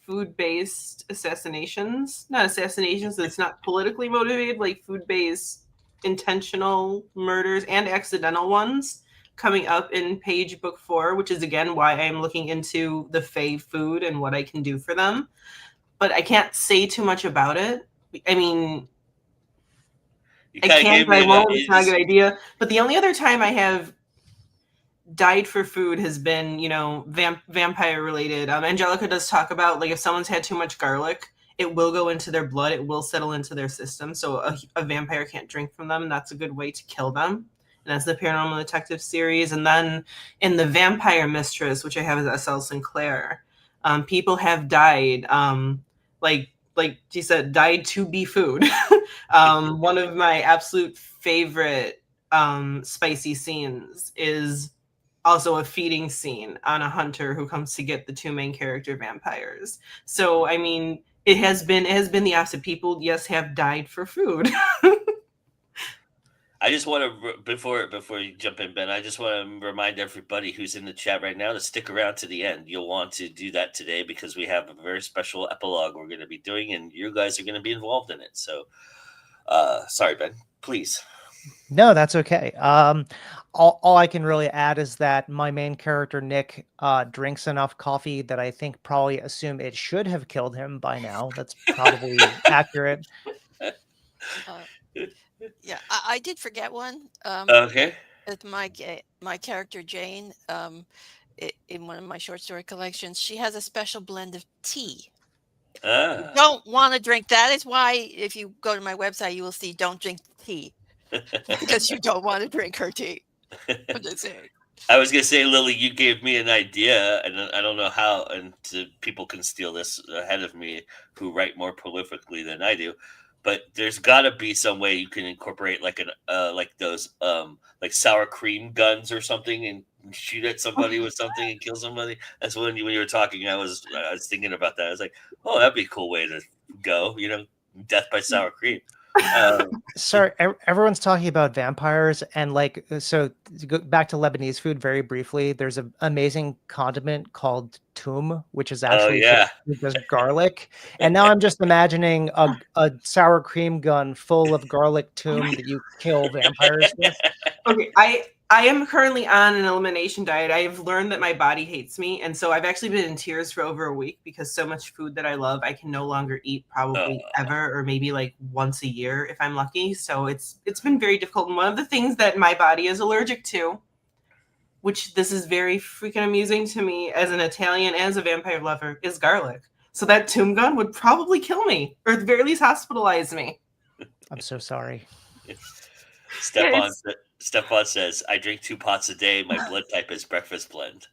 food-based assassinations. Not assassinations, it's not politically motivated, like food-based intentional murders and accidental ones coming up in Page Book 4, which is again why I'm looking into the Fae food and what I can do for them. But I can't say too much about it. I mean, I can, but I won't. It's not a good idea. But the only other time I have died for food has been, you know, vampire related. Angelica does talk about, like, if someone's had too much garlic, it will go into their blood. It will settle into their system. So a vampire can't drink from them. That's a good way to kill them. And that's the Paranormal Detective series. And then in the Vampire Mistress, which I have as S.L. Sinclair, people have died, like she said, died to be food. One of my absolute favorite spicy scenes is also a feeding scene on a hunter who comes to get the two main character vampires. So, I mean, it has been the opposite. People, yes, have died for food. I just want to, before you jump in, Ben, I just want to remind everybody who's in the chat right now to stick around to the end. You'll want to do that today because we have a very special epilogue we're going to be doing, and you guys are going to be involved in it. So, sorry, Ben, please. No, that's okay. All I can really add is that my main character, Nick, drinks enough coffee that I think probably assume it should have killed him by now. That's probably accurate. Yeah, I did forget one. Okay. It's my character Jane. In one of my short story collections, she has a special blend of tea. You don't want to drink. That is why, if you go to my website, you will see "Don't drink tea," because you don't want to drink her tea. I'm just saying. I was gonna say, Lily, you gave me an idea, and I don't know how, and people can steal this ahead of me, who write more prolifically than I do. But there's got to be some way you can incorporate like those like sour cream guns or something and shoot at somebody with something and kill somebody. That's when you were talking. I was thinking about that. I was like, oh, that'd be a cool way to go. You know, death by sour cream. Sorry, everyone's talking about vampires, and like, so to go back to Lebanese food very briefly, there's an amazing condiment called toum, which is actually just garlic. And now I'm just imagining a sour cream gun full of garlic toum that you kill vampires with. Okay, I am currently on an elimination diet. I've learned that my body hates me. And so I've actually been in tears for over a week because so much food that I love, I can no longer eat probably ever, or maybe like once a year if I'm lucky. So it's been very difficult. And one of the things that my body is allergic to, which this is very freaking amusing to me as an Italian, as a vampire lover, is garlic. So that tomb gun would probably kill me, or at the very least hospitalize me. I'm so sorry. Stefan says, I drink 2 pots a day. My blood type is breakfast blend.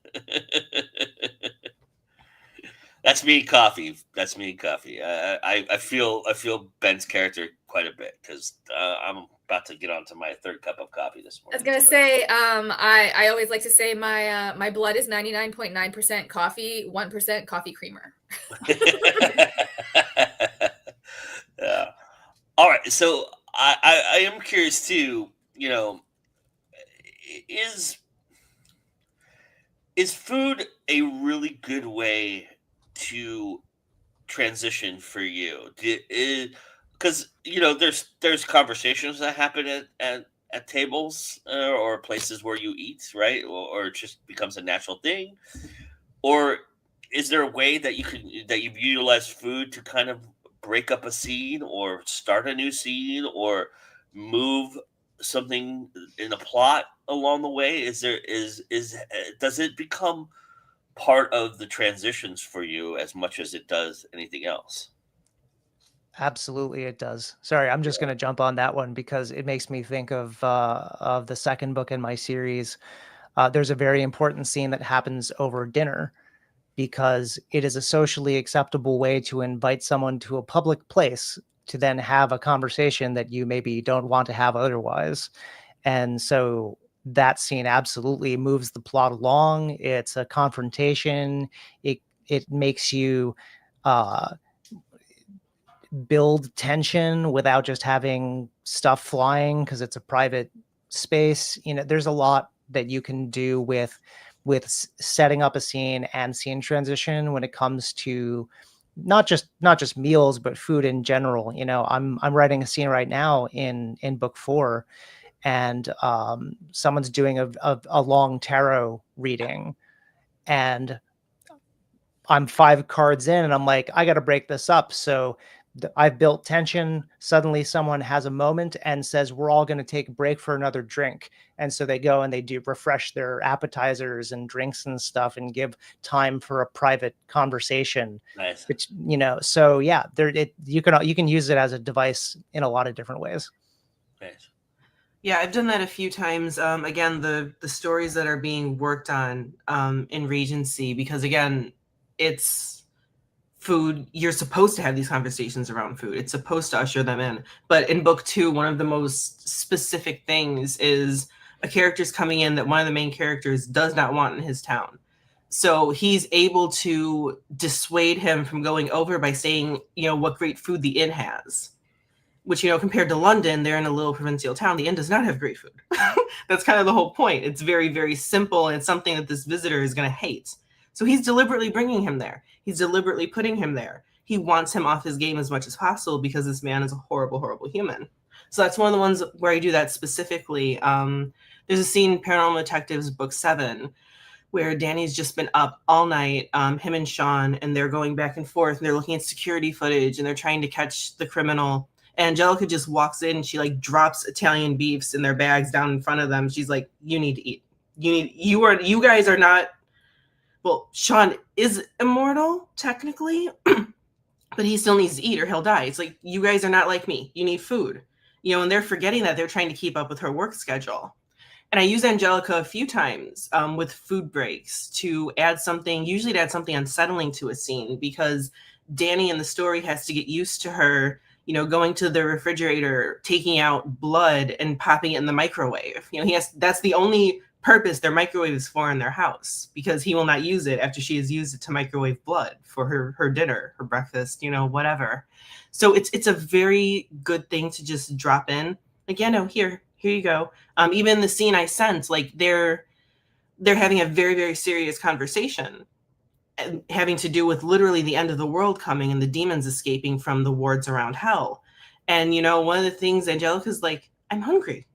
That's me and coffee. I feel Ben's character quite a bit because I'm about to get onto my 3rd cup of coffee this morning. I was gonna say, I always like to say my blood is 99.9% coffee, 1% coffee creamer. Yeah. All right. So I am curious too. Is food a really good way to transition for you? Because there's conversations that happen at tables or places where you eat, right? Or it just becomes a natural thing. Or is there a way that you've utilized food to kind of break up a scene or start a new scene or move something in a plot along the way? Does it become part of the transitions for you as much as it does anything else? Absolutely, it does. Sorry, I'm just going to jump on that one because it makes me think of the second book in my series. There's a very important scene that happens over dinner because it is a socially acceptable way to invite someone to a public place to then have a conversation that you maybe don't want to have otherwise. And so that scene absolutely moves the plot along. It's a confrontation. It makes you build tension without just having stuff flying because it's a private space. There's a lot that you can do with setting up a scene and scene transition when it comes to not just meals but food in general. I'm writing a scene right now in book 4, and someone's doing a long tarot reading, and I'm 5 cards in and I'm like, I got to break this up. So I've built tension. Suddenly someone has a moment and says, we're all going to take a break for another drink. And so they go and they do refresh their appetizers and drinks and stuff and give time for a private conversation. Nice. Which, so yeah, you can use it as a device in a lot of different ways. Nice. Yeah, I've done that a few times. Again, the stories that are being worked on in Regency, because again, it's food. You're supposed to have these conversations around food. It's supposed to usher them in. But in book 2, one of the most specific things is a character's coming in that one of the main characters does not want in his town. So he's able to dissuade him from going over by saying, what great food the inn has. Which, compared to London, they're in a little provincial town. The inn does not have great food. That's kind of the whole point. It's very, very simple, and it's something that this visitor is going to hate. So he's deliberately bringing him there. He's deliberately putting him there. He wants him off his game as much as possible because this man is a horrible, horrible human. So that's one of the ones where I do that specifically. There's a scene in Paranormal Detectives book 7 where Danny's just been up all night, him and Sean, and they're going back and forth, and they're looking at security footage, and they're trying to catch the criminal. Angelica just walks in and she drops Italian beefs in their bags down in front of them. She's like, you need to eat. You guys are not, well, Sean is immortal technically, but he still needs to eat or he'll die. It's like, you guys are not like me. You need food, and they're forgetting that they're trying to keep up with her work schedule. And I use Angelica a few times with food breaks to add something unsettling to a scene, because Danny in the story has to get used to her going to the refrigerator, taking out blood and popping it in the microwave. That's the only purpose their microwave is for in their house, because he will not use it after she has used it to microwave blood for her dinner, her breakfast, whatever. So it's a very good thing to just drop in. Like, here you go. Even the scene I sense, like they're having a very, very serious conversation, having to do with literally the end of the world coming and the demons escaping from the wards around hell. And, one of the things Angelica's like, I'm hungry.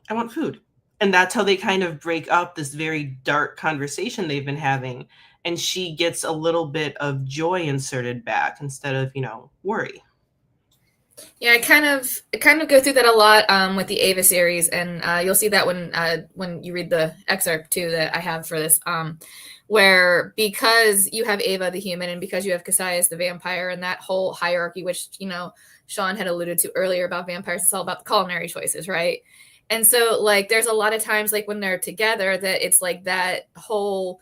I want food. And that's how they kind of break up this very dark conversation they've been having. And she gets a little bit of joy inserted back instead of, worry. Yeah, I kind of go through that a lot with the Ava series, and you'll see that when you read the excerpt too that I have for this, where because you have Ava the human, and because you have Cassius the vampire, and that whole hierarchy, which Sean had alluded to earlier about vampires, it's all about the culinary choices, right? And so like there's a lot of times like when they're together that it's like that whole,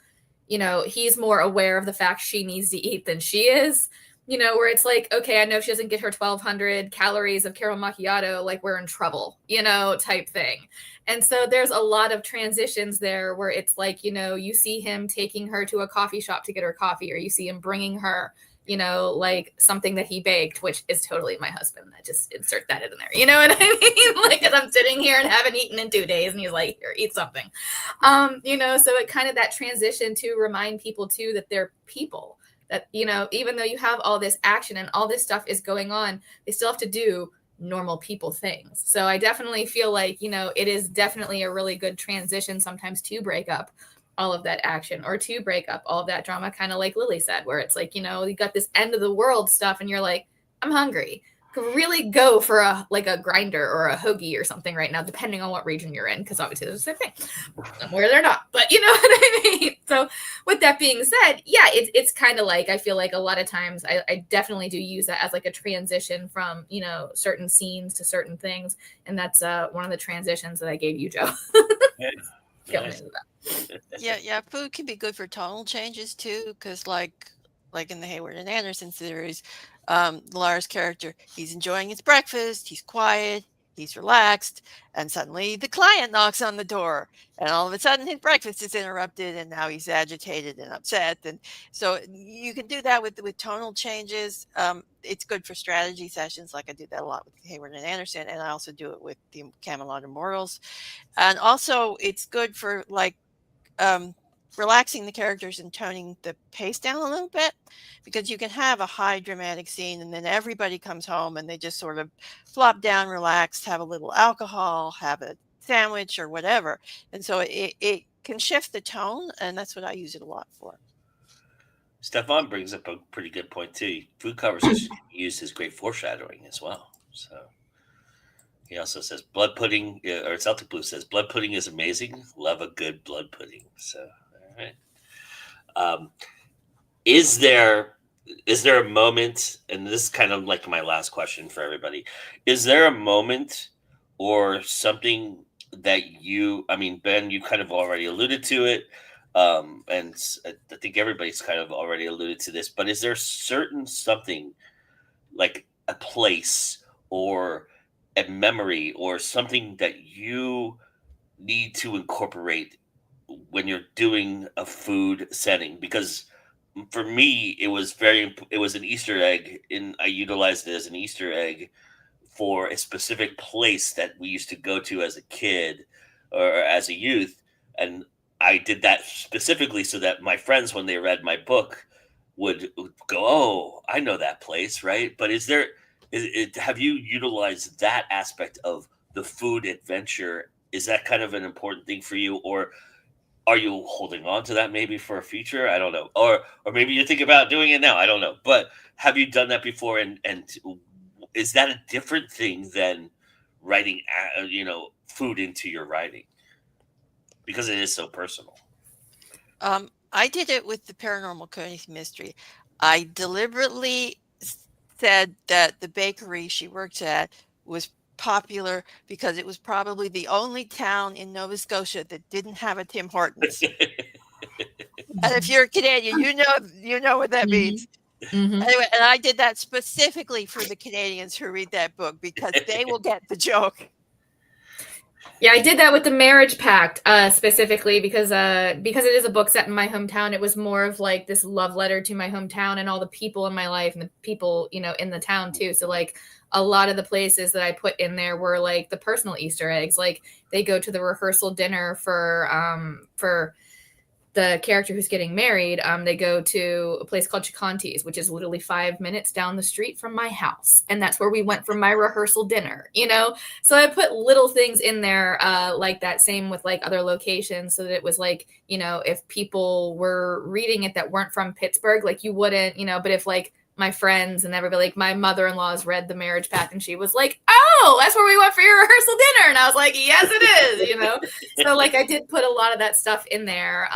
he's more aware of the fact she needs to eat than she is. Where it's like, okay, I know if she doesn't get her 1,200 calories of caramel macchiato, like we're in trouble, type thing. And so there's a lot of transitions there where it's like, you see him taking her to a coffee shop to get her coffee, or you see him bringing her, like something that he baked, which is totally my husband. I just insert that in there. You know what I mean? Like, cause I'm sitting here and haven't eaten in 2 days and he's like, here, eat something. So it kind of that transition to remind people too, that they're people. That, even though you have all this action and all this stuff is going on, they still have to do normal people things. So I definitely feel like, it is definitely a really good transition sometimes to break up all of that action or to break up all of that drama, kind of like Lily said, where it's like, you got this end of the world stuff and you're like, I'm hungry. Could really go for a grinder or a hoagie or something right now, depending on what region you're in, because obviously there's the same thing where they're not, but you know what I mean? So with that being said, yeah, it's kind of like, I feel like a lot of times I definitely do use that as like a transition from, certain scenes to certain things. And that's one of the transitions that I gave you, Joe. Nice. Yeah, food can be good for tonal changes too, because like in the Hayward and Anderson series, Lara's character, he's enjoying his breakfast, he's quiet, he's relaxed, and suddenly the client knocks on the door, and all of a sudden his breakfast is interrupted, and now he's agitated and upset. And so you can do that with tonal changes. It's good for strategy sessions, like I do that a lot with Hayward and Anderson, and I also do it with the Camelot Immortals. And also it's good for like relaxing the characters and toning the pace down a little bit, because you can have a high dramatic scene and then everybody comes home and they just sort of flop down, relaxed, have a little alcohol, have a sandwich or whatever. And so it can shift the tone, and that's what I use it a lot for. Stefan brings up a pretty good point too. Food conversation can be used as great foreshadowing as well. So he also says blood pudding, or Celtic Blue says blood pudding is amazing. Love a good blood pudding. So, all right. Is there a moment, and this is kind of like my last question for everybody, is there a moment or something that Ben, you kind of already alluded to it, and I think everybody's kind of already alluded to this, but is there certain something like a place or a memory or something that you need to incorporate when you're doing a food setting? Because for me, it was an Easter egg, and I utilized it as an Easter egg for a specific place that we used to go to as a kid or as a youth. And I did that specifically so that my friends, when they read my book, would go, oh, I know that place, right? But have you utilized that aspect of the food adventure? Is that kind of an important thing for you, or are you holding on to that maybe for a future? I don't know. Or maybe you think about doing it now. I don't know. But have you done that before? And is that a different thing than writing, food into your writing? Because it is so personal. I did it with the Paranormal Cozy Mystery. I deliberately said that the bakery she worked at was popular because it was probably the only town in Nova Scotia that didn't have a Tim Hortons. And if you're a Canadian, you know what that means. Mm-hmm. Anyway, and I did that specifically for the Canadians who read that book, because they will get the joke. Yeah, I did that with the Marriage Pact specifically because it is a book set in my hometown. It was more of like this love letter to my hometown and all the people in my life and the people, in the town too. So like a lot of the places that I put in there were like the personal Easter eggs. Like they go to the rehearsal dinner for the character who's getting married. They go to a place called Chicanti's, which is literally 5 minutes down the street from my house. And that's where we went for my rehearsal dinner, So I put little things in there like that, same with like other locations, so that it was like, if people were reading it that weren't from Pittsburgh, like you wouldn't, but if like my friends and everybody, like my mother-in-law's read The Marriage Pact and she was like, oh, that's where we went for your rehearsal dinner. And I was like, yes, it is, you know? So like I did put a lot of that stuff in there,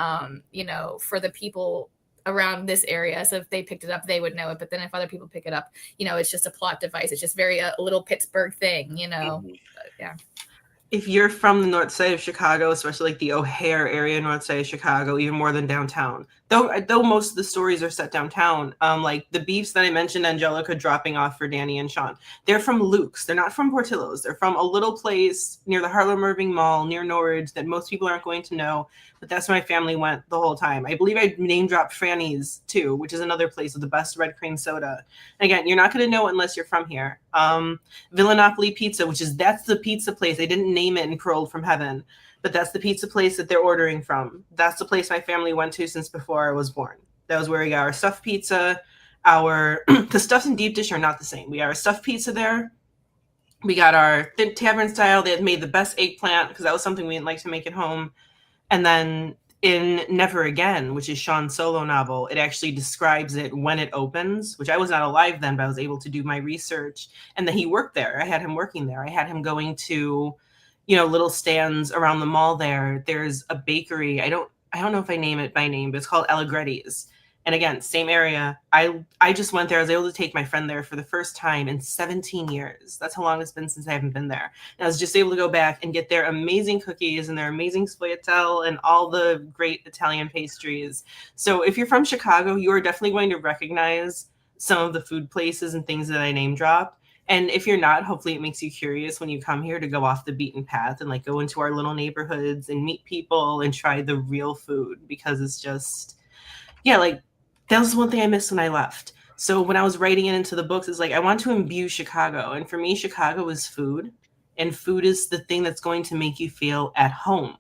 you know, for the people around this area. So if they picked it up, they would know it. But then if other people pick it up, you know, it's just a plot device. It's just very a little Pittsburgh thing, you know? But, yeah. If you're from the north side of Chicago, especially like the O'Hare area, north side of Chicago, even more than downtown, though most of the stories are set downtown, like the beefs that I mentioned, Angelica dropping off for Danny and Sean, they're from Luke's. They're not from Portillo's. They're from a little place near the Harlem Irving Mall, near Norridge, that most people aren't going to know, but that's where my family went the whole time. I believe I name dropped Franny's too, which is another place with the best red cream soda. Again, you're not going to know it unless you're from here. Villanopoli Pizza, that's the pizza place. I didn't name it in Pearled from Heaven, but that's the pizza place that they're ordering from. That's the place my family went to since before I was born. That was where we got our stuffed pizza. Because stuffed and deep dish are not the same. We got our stuffed pizza there. We got our tavern style. They had made the best eggplant because that was something we didn't like to make at home. And then in Never Again, which is Sean's solo novel, it actually describes it when it opens, which I was not alive then, but I was able to do my research. And then he worked there. I had him working there. I had him going to, you know, little stands around the mall there. There's a bakery. I don't know if I name it by name, but it's called Allegretti's. And again, same area. I just went there. I was able to take my friend there for the first time in 17 years. That's how long it's been since I haven't been there. And I was just able to go back and get their amazing cookies and their amazing sfogliatelle and all the great Italian pastries. So if you're from Chicago, you are definitely going to recognize some of the food places and things that I name dropped. And if you're not, hopefully it makes you curious when you come here to go off the beaten path and like go into our little neighborhoods and meet people and try the real food, because it's just, yeah, like that was one thing I missed when I left. So when I was writing it into the books, it's like I want to imbue Chicago. And for me, Chicago is food. And food is the thing that's going to make you feel at home.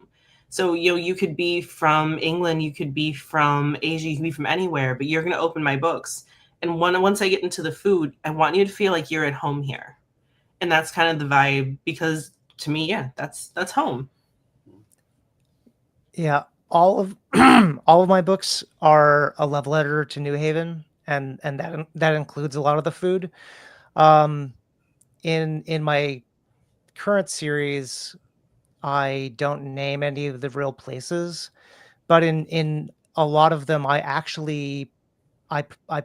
So, you know, you could be from England, you could be from Asia, you can be from anywhere, but you're going to open my books. And once I get into the food, I want you to feel like you're at home here. And that's kind of the vibe, because to me, yeah, that's home. Yeah. All of all of my books are a love letter to New Haven, and that includes a lot of the food. In my current series, I don't name any of the real places, but in a lot of them, I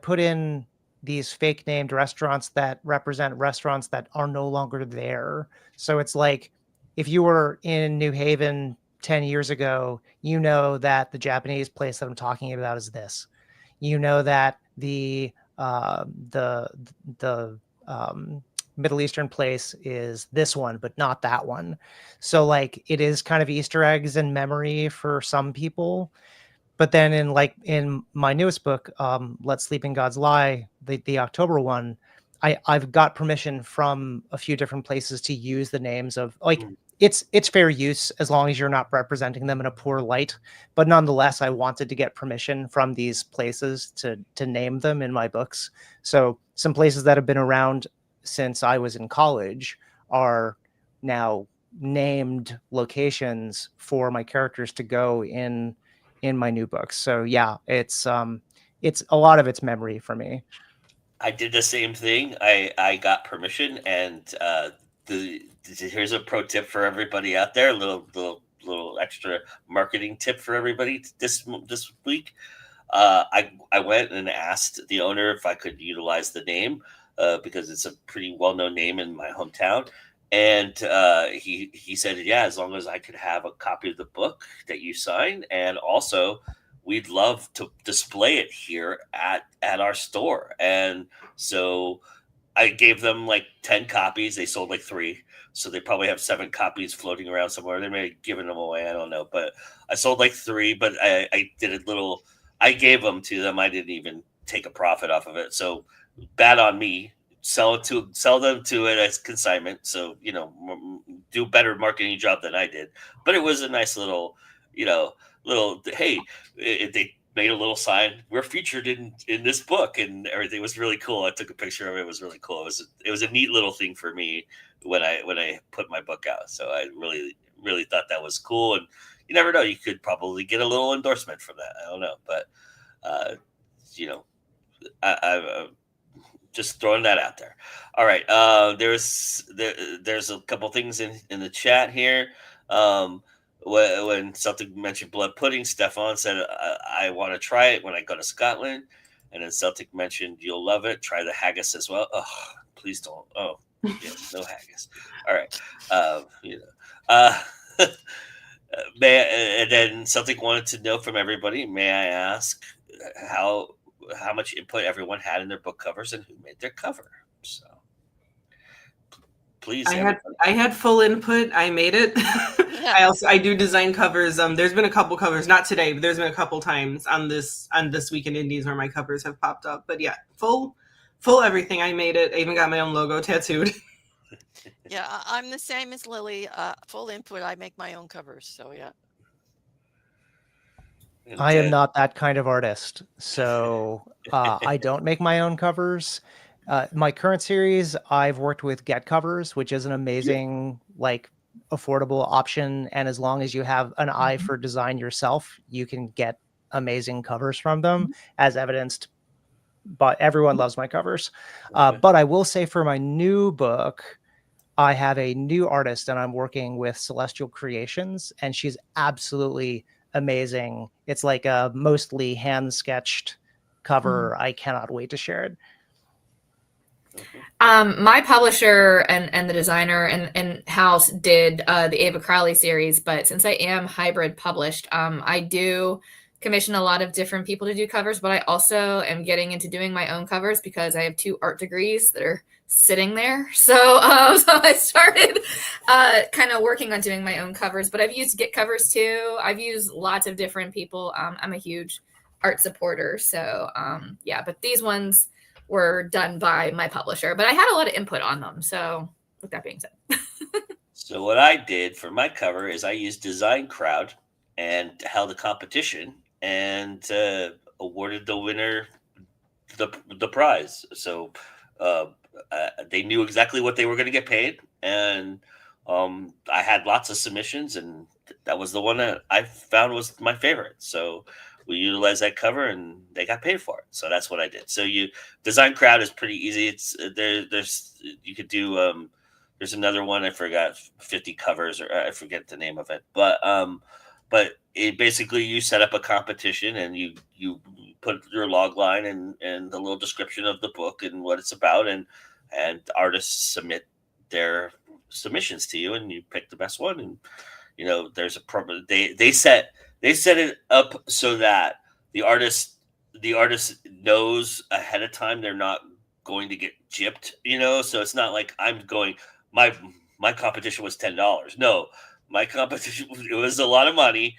put in these fake named restaurants that represent restaurants that are no longer there. So it's like if you were in New Haven 10 years ago, you know that the Japanese place that I'm talking about is this. You know that the Middle Eastern place is this one, but not that one. So like it is kind of Easter eggs in memory for some people. But then in my newest book, Let Sleeping Gods Lie, the October one, I've got permission from a few different places to use the names of it's fair use as long as you're not representing them in a poor light. But nonetheless, I wanted to get permission from these places to name them in my books. So some places that have been around since I was in college are now named locations for my characters to go in my new books. So yeah, it's a lot of it's memory for me. I did the same thing. I got permission, and here's a pro tip for everybody out there. A little extra marketing tip for everybody this week. I went and asked the owner if I could utilize the name because it's a pretty well-known name in my hometown. And he said, yeah, as long as I could have a copy of the book that you signed, and also we'd love to display it here at our store. And so I gave them like 10 copies. They sold like 3. So they probably have 7 copies floating around somewhere. They may have given them away. I don't know. But I sold like 3, but I did a little, I gave them to them. I didn't even take a profit off of it. So bad on me. Sell them to it as consignment. So, you know, do a better marketing job than I did. But it was a nice little, hey, they made a little sign. We're featured in this book, and everything was really cool. I took a picture of it. It was really cool. It was a neat little thing for me when I put my book out. So I really, really thought that was cool. And you never know, you could probably get a little endorsement from that. I don't know, but Just throwing that out there. All right. There's a couple things in the chat here. When Celtic mentioned blood pudding, Stefan said, I want to try it when I go to Scotland. And then Celtic mentioned, you'll love it. Try the haggis as well. Oh, please don't. Oh, yeah, no haggis. All right. And then Celtic wanted to know from everybody, may I ask how much input everyone had in their book covers and who made their cover? So please. I had full input. I made it. I do design covers. There's been a couple covers, not today, but there's been a couple times on this week in Indies where my covers have popped up. But yeah, full everything. I made it. I even got my own logo tattooed. Yeah, I'm the same as Lily. Full input. I make my own covers. So yeah. I am not that kind of artist, so I don't make my own covers. My current series, I've worked with Get Covers, which is an amazing, affordable option. And as long as you have an eye for design yourself, you can get amazing covers from them, as evidenced. But everyone loves my covers. But I will say for my new book, I have a new artist, and I'm working with Celestial Creations, and she's absolutely amazing. It's like a mostly hand sketched cover. I cannot wait to share it. My publisher and the designer and house did the Ava Crowley series, but since I am hybrid published, I do commission a lot of different people to do covers, but I also am getting into doing my own covers because I have 2 art degrees that are sitting there. So I started kind of working on doing my own covers, but I've used Get Covers too. I've used lots of different people. I'm a huge art supporter. So yeah, but these ones were done by my publisher, but I had a lot of input on them. So with that being said. So what I did for my cover is I used Design Crowd and held a competition and awarded the winner the prize. So they knew exactly what they were going to get paid, and I had lots of submissions, and that was the one that I found was my favorite. So we utilized that cover, and they got paid for it. So that's what I did. So Design Crowd is pretty easy. It's there's you could do there's another one I forgot, 50 covers, or I forget the name of it, but it basically you set up a competition and you put your log line and the little description of the book and what it's about, and artists submit their submissions to you, and you pick the best one. And there's they set it up so that the artist knows ahead of time they're not going to get gypped, so it's not like I'm going, my competition was $10. No, my competition, it was a lot of money,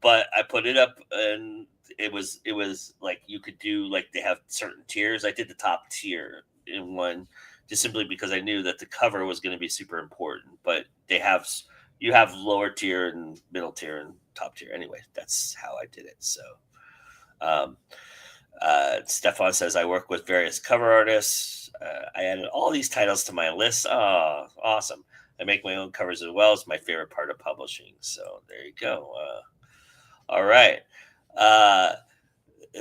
but I put it up, and it was like you could do, like, they have certain tiers. I did the top tier in one just simply because I knew that the cover was going to be super important, but you have lower tier and middle tier and top tier. Anyway, that's how I did it. So Stefan says, I work with various cover artists. I added all these titles to my list. Oh, awesome. I make my own covers as well. It's my favorite part of publishing. So there you go. All right.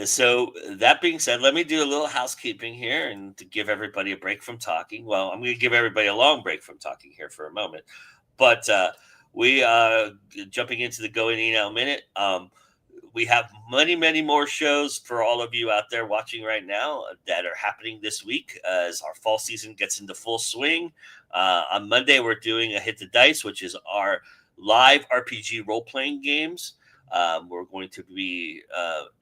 So that being said, let me do a little housekeeping here and to give everybody a break from talking. Well, I'm going to give everybody a long break from talking here for a moment. But we jumping into the Go In Now Minute. We have many, many more shows for all of you out there watching right now that are happening this week as our fall season gets into full swing. On Monday, we're doing a Hit the Dice, which is our live RPG role-playing games. We're going to be,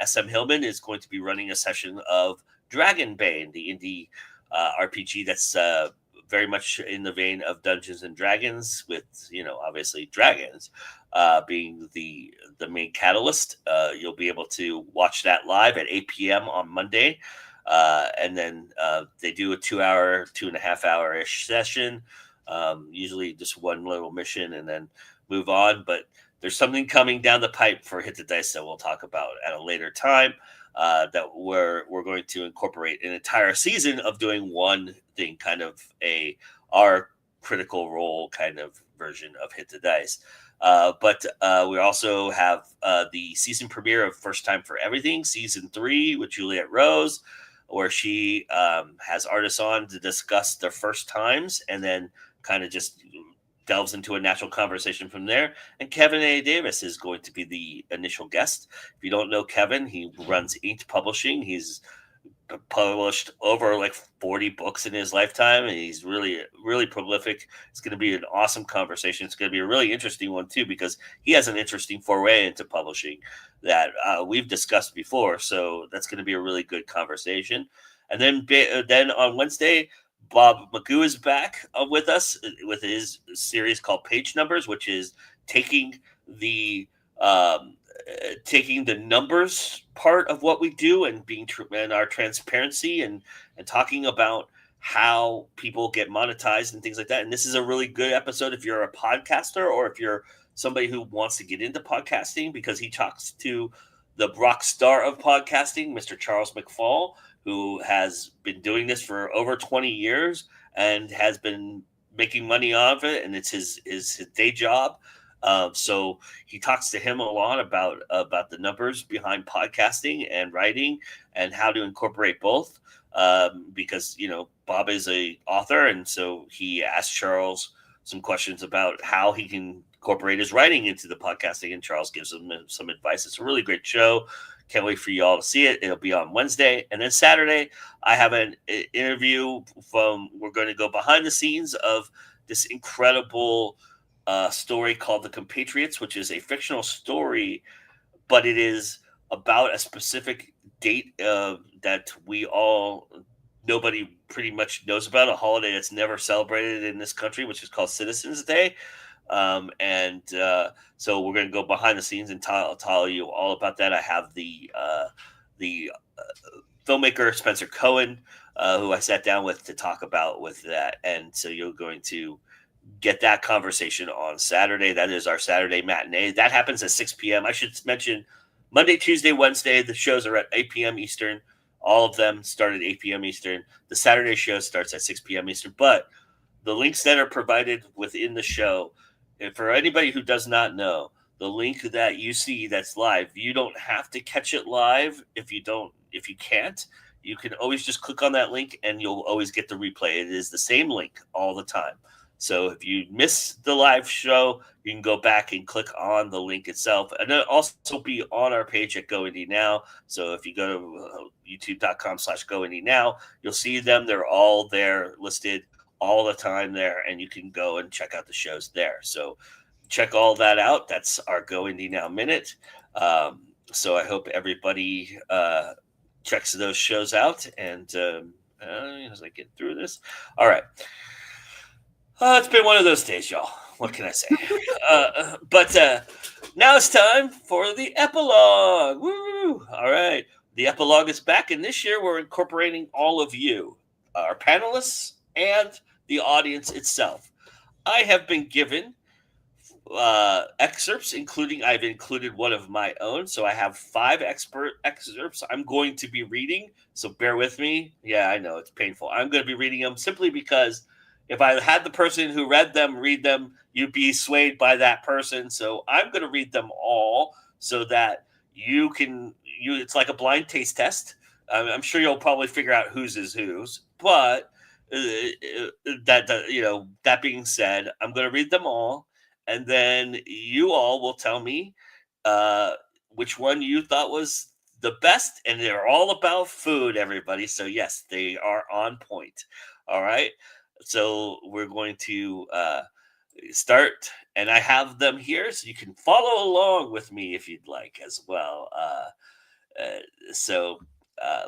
SM Hillman is going to be running a session of Dragonbane, the indie RPG that's very much in the vein of Dungeons and Dragons, with obviously dragons being the main catalyst. You'll be able to watch that live at 8 p.m. on Monday, and then they do a 2.5 hour-ish session, usually just one little mission, and then move on. But there's something coming down the pipe for Hit the Dice that we'll talk about at a later time. That we're going to incorporate an entire season of doing one thing, kind of our Critical Role kind of version of Hit the Dice. But we also have the season premiere of First Time for Everything, season 3 with Juliette Rose. where she has artists on to discuss their first times and then kind of just delves into a natural conversation from there. And Kevin A. Davis is going to be the initial guest. If you don't know Kevin, he runs Inked Publishing. He's published over like 40 books in his lifetime, and he's really, really prolific. It's going to be an awesome conversation. It's going to be a really interesting one too, because he has an interesting foray into publishing that we've discussed before. So that's going to be a really good conversation. And then on Wednesday, Bob Magoo is back with us with his series called Page Numbers, which is taking the numbers part of what we do and being and our transparency and talking about how people get monetized and things like that. And this is a really good episode if you're a podcaster or if you're somebody who wants to get into podcasting, because he talks to the rock star of podcasting, Mr. Charles McFall, who has been doing this for over 20 years and has been making money off it. And it's his day job. So he talks to him a lot about the numbers behind podcasting and writing and how to incorporate both. Because, Bob is a author. And so he asked Charles some questions about how he can incorporate his writing into the podcasting, and Charles gives him some advice. It's a really great show. Can't wait for you all to see it. It'll be on Wednesday. And then Saturday, I have an interview we're going to go behind the scenes of this incredible story called The Compatriots, which is a fictional story, but it is about a specific date that nobody pretty much knows about, a holiday that's never celebrated in this country, which is called Citizens Day. So we're going to go behind the scenes and tell you all about that. I have the filmmaker Spencer Cohen, who I sat down with to talk about with that. And so you're going to get that conversation on Saturday. That is our Saturday matinee. That happens at 6 p.m. I should mention Monday, Tuesday, Wednesday, the shows are at 8 p.m. Eastern. All of them start at 8 p.m. Eastern. The Saturday show starts at 6 p.m. Eastern. But the links that are provided within the show, and for anybody who does not know, the link that you see that's live, you don't have to catch it live. If you can't, you can always just click on that link and you'll always get the replay. It is the same link all the time. So if you miss the live show, you can go back and click on the link itself. And it'll also be on our page at Go Indie Now. So if you go to youtube.com/GoIndieNow, you'll see them. They're all there listed all the time there, and you can go and check out the shows there. So check all that out. That's our Go Indie Now Minute. So I hope everybody checks those shows out. And as I get through this, all right. It's been one of those days, y'all. What can I say? But now it's time for the epilogue. Woo! All right. The epilogue is back, and this year we're incorporating all of you, our panelists, and the audience itself. I have been given excerpts, I've included one of my own. So I have 5 expert excerpts I'm going to be reading. So bear with me. Yeah, I know it's painful. I'm going to be reading them simply because if I had the person who read them, you'd be swayed by that person. So I'm going to read them all so that it's like a blind taste test. I'm sure you'll probably figure out whose is whose, but that being said, I'm going to read them all. And then you all will tell me which one you thought was the best. And they're all about food, everybody. So yes, they are on point. All right. So we're going to start, and I have them here so you can follow along with me if you'd like as well. So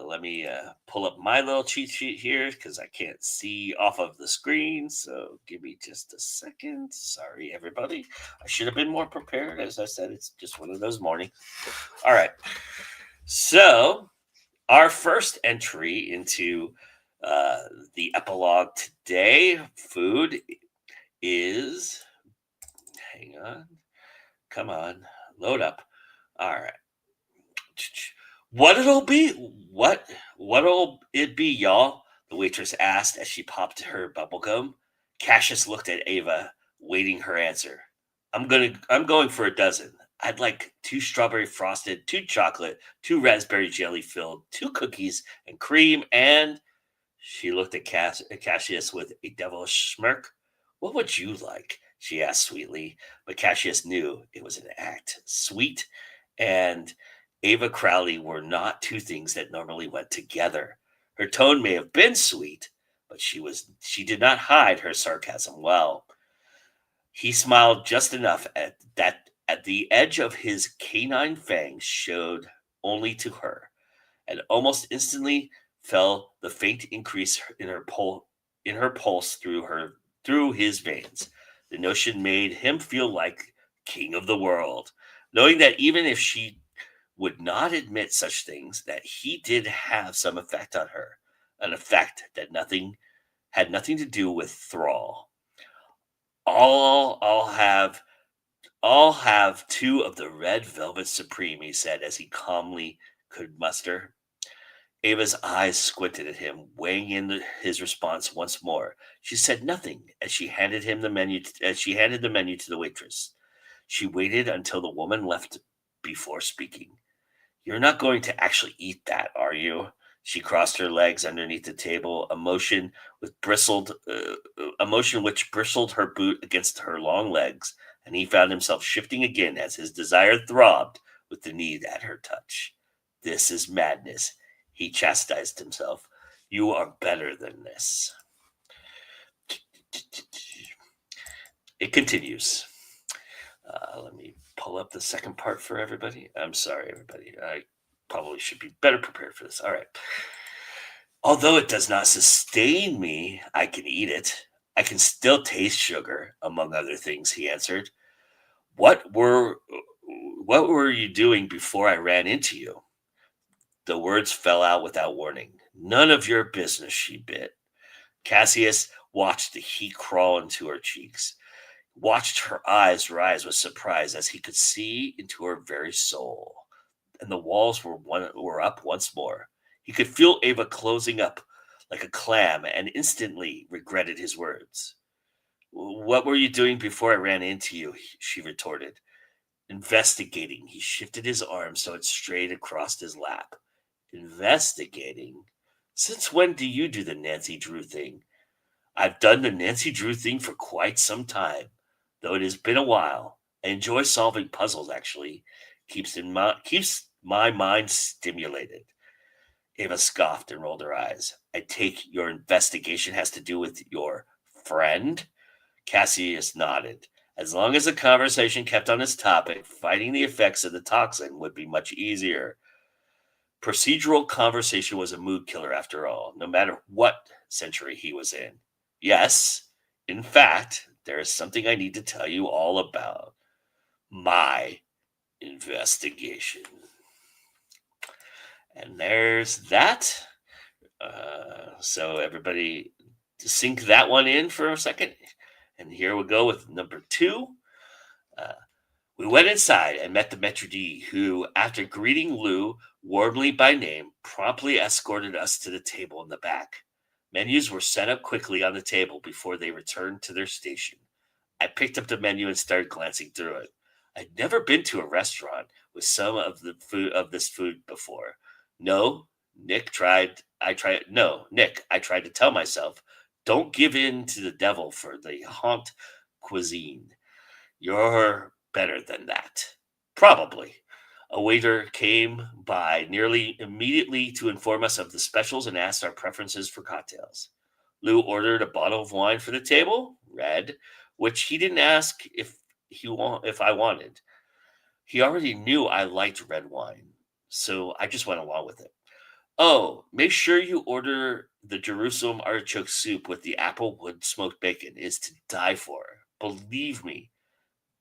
let me pull up my little cheat sheet here because I can't see off of the screen. So give me just a second. Sorry, everybody. I should have been more prepared. As I said, it's just one of those mornings. All right. So our first entry into the epilogue today, food, is, hang on, come on, load up. All right. What'll it be, y'all? The waitress asked as she popped her bubblegum. Cassius looked at Ava, waiting her answer. I'm going for a dozen. I'd like 2 strawberry frosted, 2 chocolate, 2 raspberry jelly filled, 2 cookies and cream, and she looked at Cassius with a devilish smirk. What would you like? She asked sweetly, but Cassius knew it was an act. Sweet and Ava Crowley were not two things that normally went together. Her tone may have been sweet, but she did not hide her sarcasm well. He smiled just enough at the edge of his canine fangs showed only to her, and almost instantly fell the faint increase in her pulse through his veins. The notion made him feel like king of the world, knowing that even if she would not admit such things, that he did have some effect on her, an effect that had nothing to do with thrall. I'll have 2 of the red velvet supreme, he said as he calmly could muster. Ava's eyes squinted at him, weighing in his response once more. She said nothing as she handed the menu to the waitress. She waited until the woman left before speaking. You're not going to actually eat that, are you? She crossed her legs underneath the table, a motion which bristled her boot against her long legs, and he found himself shifting again as his desire throbbed with the need at her touch. This is madness, he chastised himself. You are better than this. It continues. Let me pull up the second part for everybody. I'm sorry, everybody. I probably should be better prepared for this. All right. Although it does not sustain me, I can eat it. I can still taste sugar, among other things, he answered. What were you doing before I ran into you? The words fell out without warning. None of your business, she bit. Cassius watched the heat crawl into her cheeks, watched her eyes rise with surprise as he could see into her very soul. And the walls were up once more. He could feel Ava closing up like a clam and instantly regretted his words. What were you doing before I ran into you? She retorted. Investigating. He shifted his arm so it strayed across his lap. Investigating? Since when do you do the Nancy Drew thing? I've done the Nancy Drew thing for quite some time, though it has been a while. I enjoy solving puzzles, actually. Keeps my mind stimulated. Ava scoffed and rolled her eyes. I take your investigation has to do with your friend? Cassius nodded. As long as the conversation kept on this topic, fighting the effects of the toxin would be much easier. Procedural conversation was a mood killer after all, no matter what century he was in. Yes, in fact, there is something I need to tell you all about. My investigation. And there's that. So everybody sink that one in for a second. And here we go with number 2. We went inside and met the maitre d', who, after greeting Lou warmly by name, promptly escorted us to the table in the back. Menus were set up quickly on the table before they returned to their station. I picked up the menu and started glancing through it. I'd never been to a restaurant with some of this food before. Nick, I tried to tell myself, don't give in to the devil for the haunt cuisine. You're better than that. Probably. A waiter came by nearly immediately to inform us of the specials and asked our preferences for cocktails. Lou ordered a bottle of wine for the table, red, which he didn't ask if I wanted. He already knew I liked red wine, so I just went along with it. Oh, make sure you order the Jerusalem artichoke soup with the applewood smoked bacon. It's to die for. Believe me.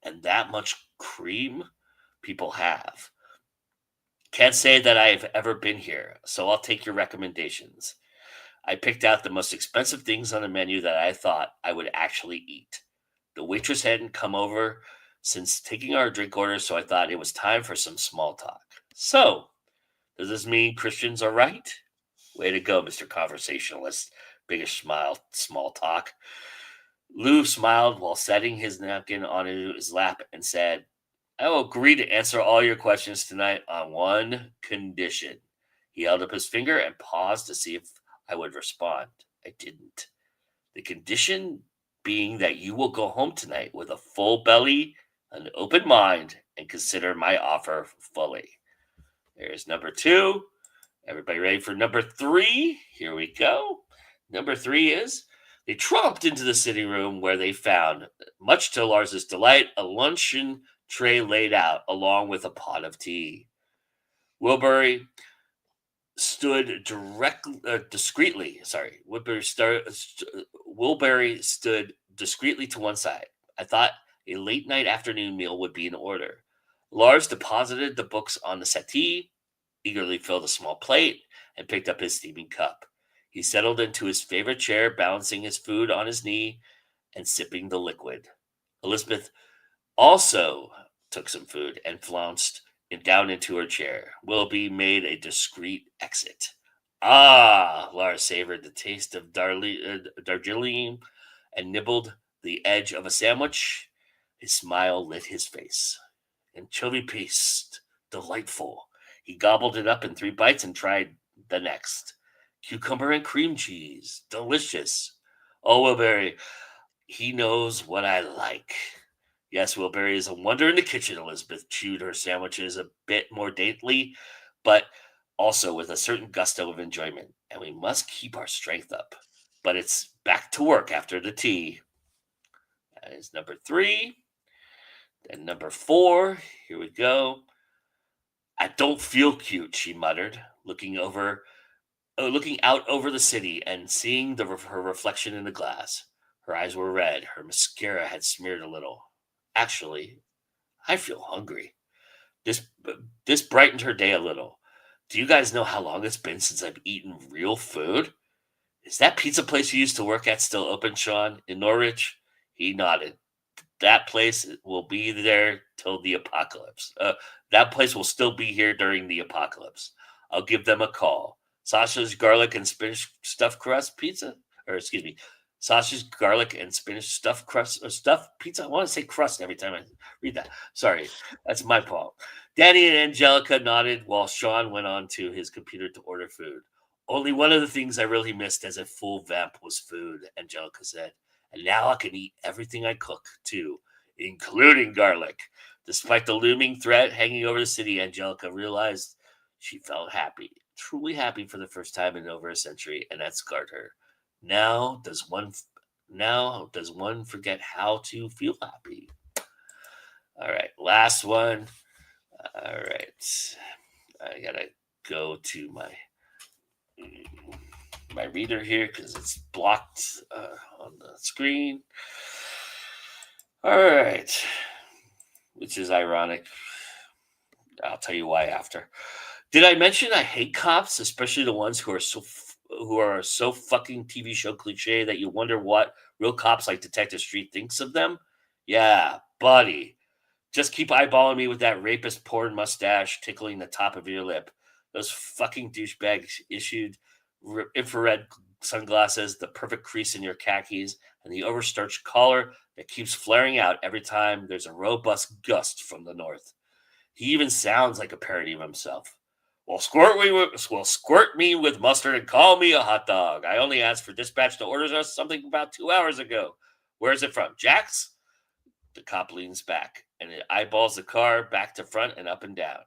And that much cream people have. Can't say that I've ever been here, so I'll take your recommendations. I picked out the most expensive things on the menu that I thought I would actually eat. The waitress hadn't come over since taking our drink order, so I thought it was time for some small talk. So, does this mean Christians are right? Way to go, Mr. Conversationalist. Biggest smile, small talk. Lou smiled while setting his napkin on his lap and said, I will agree to answer all your questions tonight on one condition. He held up his finger and paused to see if I would respond. I didn't. The condition being that you will go home tonight with a full belly, an open mind, and consider my offer fully. There's number 2. Everybody ready for number 3? Here we go. Number 3 is they tromped into the sitting room where they found, much to Lars's delight, a luncheon tray laid out along with a pot of tea. Wilbury stood discreetly. Sorry, Wilbury stood discreetly to one side. I thought a late night afternoon meal would be in order. Lars deposited the books on the settee, eagerly filled a small plate, and picked up his steaming cup. He settled into his favorite chair, balancing his food on his knee and sipping the liquid. Elizabeth also took some food and flounced down into her chair. Willoughby made a discreet exit. Ah, Lars savored the taste of Darjeeling and nibbled the edge of a sandwich. A smile lit his face. Anchovy paste, delightful. He gobbled it up in 3 bites and tried the next. Cucumber and cream cheese, delicious. Oh, Wilbury, he knows what I like. Yes, Wilbury is a wonder in the kitchen. Elizabeth chewed her sandwiches a bit more daintily, but also with a certain gusto of enjoyment. And we must keep our strength up. But it's back to work after the tea. That is number 3. Then number 4, here we go. I don't feel cute, she muttered, looking out over the city and seeing her reflection in the glass. Her eyes were red. Her mascara had smeared a little. Actually, I feel hungry. This brightened her day a little. Do you guys know how long it's been since I've eaten real food? Is that pizza place you used to work at still open, Sean, in Norwich? He nodded. That place will be there till the apocalypse. That place will still be here during the apocalypse. I'll give them a call. Sausage, garlic, and spinach stuffed crust pizza? Sausage, garlic, and spinach stuffed pizza? I want to say crust every time I read that. Sorry, that's my fault. Danny and Angelica nodded while Sean went on to his computer to order food. Only one of the things I really missed as a full vamp was food, Angelica said. And now I can eat everything I cook, too, including garlic. Despite the looming threat hanging over the city, Angelica realized she felt happy, truly happy for the first time in over a century, and that scarred her. Now does one forget how to feel happy? All right, last one. All right, I gotta go to my reader here because it's blocked on the screen. All right, which is ironic. I'll tell you why after. Did I mention I hate cops, especially the ones who are so fucking TV show cliche that you wonder what real cops like Detective Street thinks of them? Yeah, buddy. Just keep eyeballing me with that rapist porn mustache tickling the top of your lip. Those fucking douchebags issued infrared sunglasses, the perfect crease in your khakis, and the overstarched collar that keeps flaring out every time there's a robust gust from the north. He even sounds like a parody of himself. Well, squirt me with mustard and call me a hot dog. I only asked for dispatch to orders us something about 2 hours ago. Where's it from? Jack's? The cop leans back and it eyeballs the car back to front and up and down.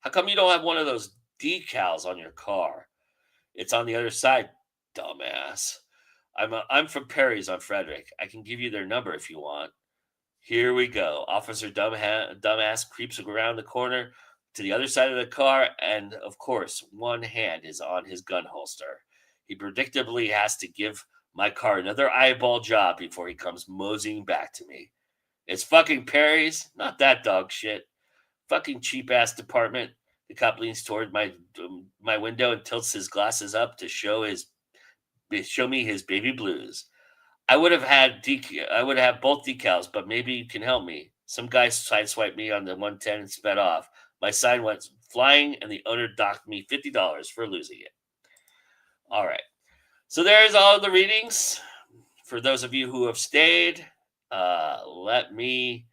How come you don't have one of those decals on your car? It's on the other side, dumbass. I'm from Perry's on Frederick. I can give you their number if you want. Here we go. Officer Dumbass creeps around the corner to the other side of the car, and of course, one hand is on his gun holster. He predictably has to give my car another eyeball job before he comes moseying back to me. It's fucking Perry's, not that dog shit. Fucking cheap-ass department. The cop leans toward my window and tilts his glasses up to show me his baby blues. I would have both decals, but maybe you can help me. Some guy sideswiped me on the 110 and sped off. My sign went flying, and the owner docked me $50 for losing it. All right. So there's all the readings. For those of you who have stayed, let me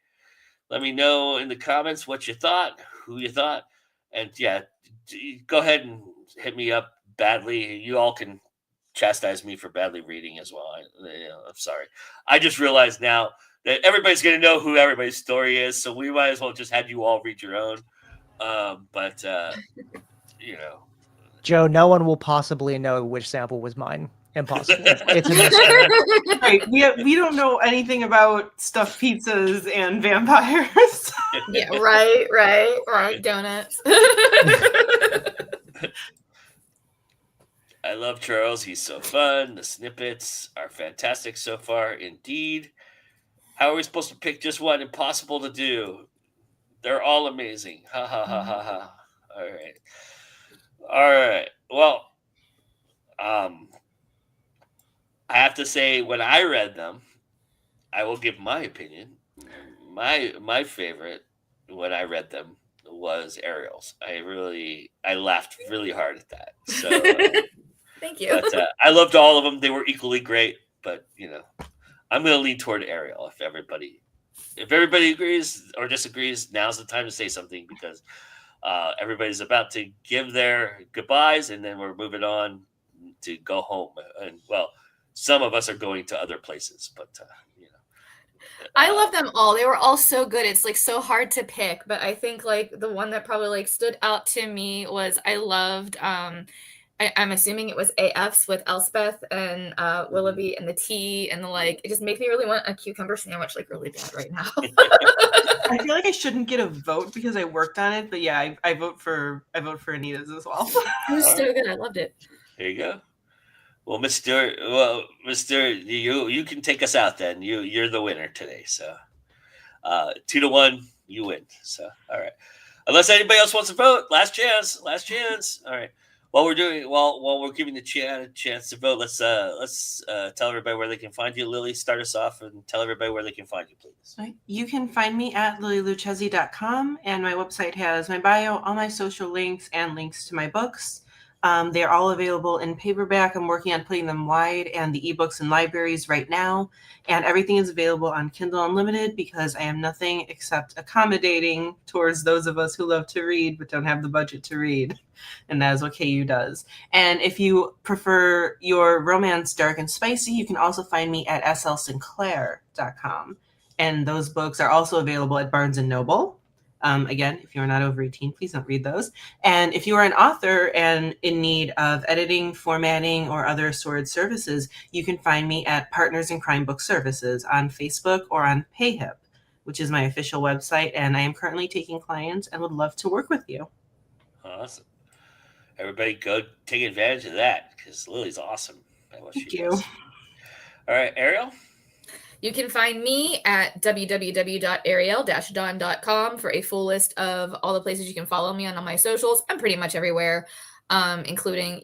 Let me know in the comments what you thought, who you thought, and yeah, go ahead and hit me up badly. You all can chastise me for badly reading as well. I'm sorry. I just realized now that everybody's going to know who everybody's story is, so we might as well just have you all read your own. But Joe, no one will possibly know which sample was mine. Impossible. It's a mystery. Right. We don't know anything about stuffed pizzas and vampires. Yeah, right. Donuts. I love Charles. He's so fun. The snippets are fantastic so far, indeed. How are we supposed to pick just one? Impossible to do. They're all amazing. Ha ha ha ha ha. All right. Well, I have to say, when I read them, I will give my opinion. My favorite when I read them was Ariel's. I laughed really hard at that. So Thank you. But I loved all of them. They were equally great. But I'm going to lean toward Ariel. If everybody agrees or disagrees, now's the time to say something, because everybody's about to give their goodbyes, and then we're moving on to go home. And well, some of us are going to other places, but I love them all. They were all so good. It's like so hard to pick, but I think like the one that probably like stood out to me was I loved I'm assuming it was AF's with Elspeth and Willoughby and the tea, and it just makes me really want a cucumber sandwich like really bad right now. I feel like I shouldn't get a vote because I worked on it, but yeah, I vote for Anita's as well. It was so good. I loved it. There you go. Well, Mr. You can take us out then. You're the winner today. So 2-1, you win. So all right. Unless anybody else wants to vote, last chance. All right. While we're giving the chance to vote, let's tell everybody where they can find you. Lily, start us off and tell everybody where they can find you, please. You can find me at lilyluchesi.com, and my website has my bio, all my social links, and links to my books. They're all available in paperback. I'm working on putting them wide and the ebooks in libraries right now. And everything is available on Kindle Unlimited because I am nothing except accommodating towards those of us who love to read but don't have the budget to read. And that is what KU does. And if you prefer your romance dark and spicy, you can also find me at slsinclair.com. And those books are also available at Barnes & Noble. Again, if you are not over 18, please don't read those. And if you are an author and in need of editing, formatting, or other assorted services, you can find me at Partners in Crime Book Services on Facebook or on PayHip, which is my official website. And I am currently taking clients and would love to work with you. Awesome. Everybody go take advantage of that because Lily's awesome at what Thank she you. does. All right, Ariel? You can find me at www.ariel-don.com for a full list of all the places you can follow me on my socials. I'm pretty much everywhere, including,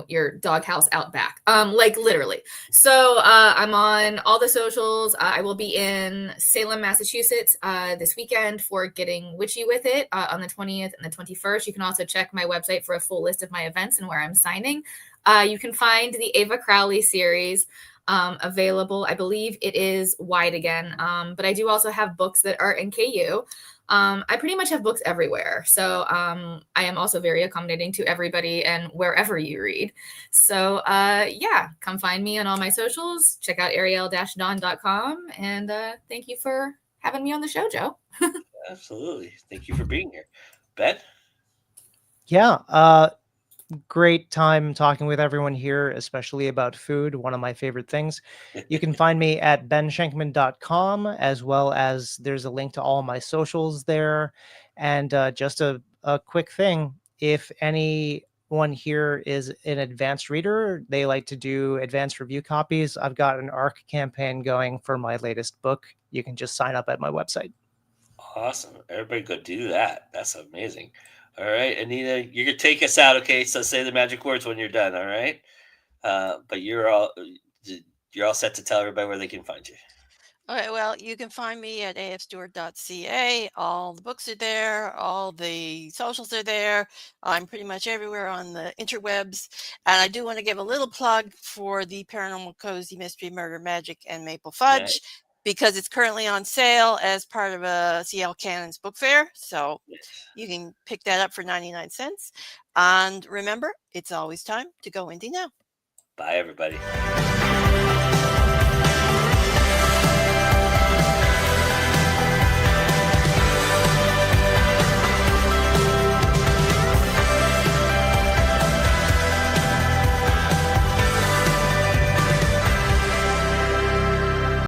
your doghouse out back, like literally. So I'm on all the socials. I will be in Salem, Massachusetts this weekend for Getting Witchy With It on the 20th and the 21st. You can also check my website for a full list of my events and where I'm signing. You can find the Ava Crowley series available. I believe it is wide again, but I do also have books that are in KU. I pretty much have books everywhere, so I am also very accommodating to everybody and wherever you read. So come find me on all my socials. Check out ariel-don.com, and thank you for having me on the show, Joe. Absolutely. Thank you for being here. Ben? Yeah, great time talking with everyone here, especially about food, one of my favorite things. You can find me at benshankman.com, as well as there's a link to all my socials there. And just a quick thing, if anyone here is an advanced reader, they like to do advanced review copies, I've got an ARC campaign going for my latest book. You can just sign up at my website. Awesome. Everybody go do that. That's amazing. All right, Anita, you're going to take us out, okay? So say the magic words when you're done, all right? But you're all set to tell everybody where they can find you. Okay, well, you can find me at afstewart.ca. All the books are there. All the socials are there. I'm pretty much everywhere on the interwebs. And I do want to give a little plug for the Paranormal Cozy Mystery Murder Magic and Maple Fudge. because it's currently on sale as part of a CL Cannon's book fair. So you can pick that up for 99 cents. And remember, it's always time to go indie now. Bye, everybody.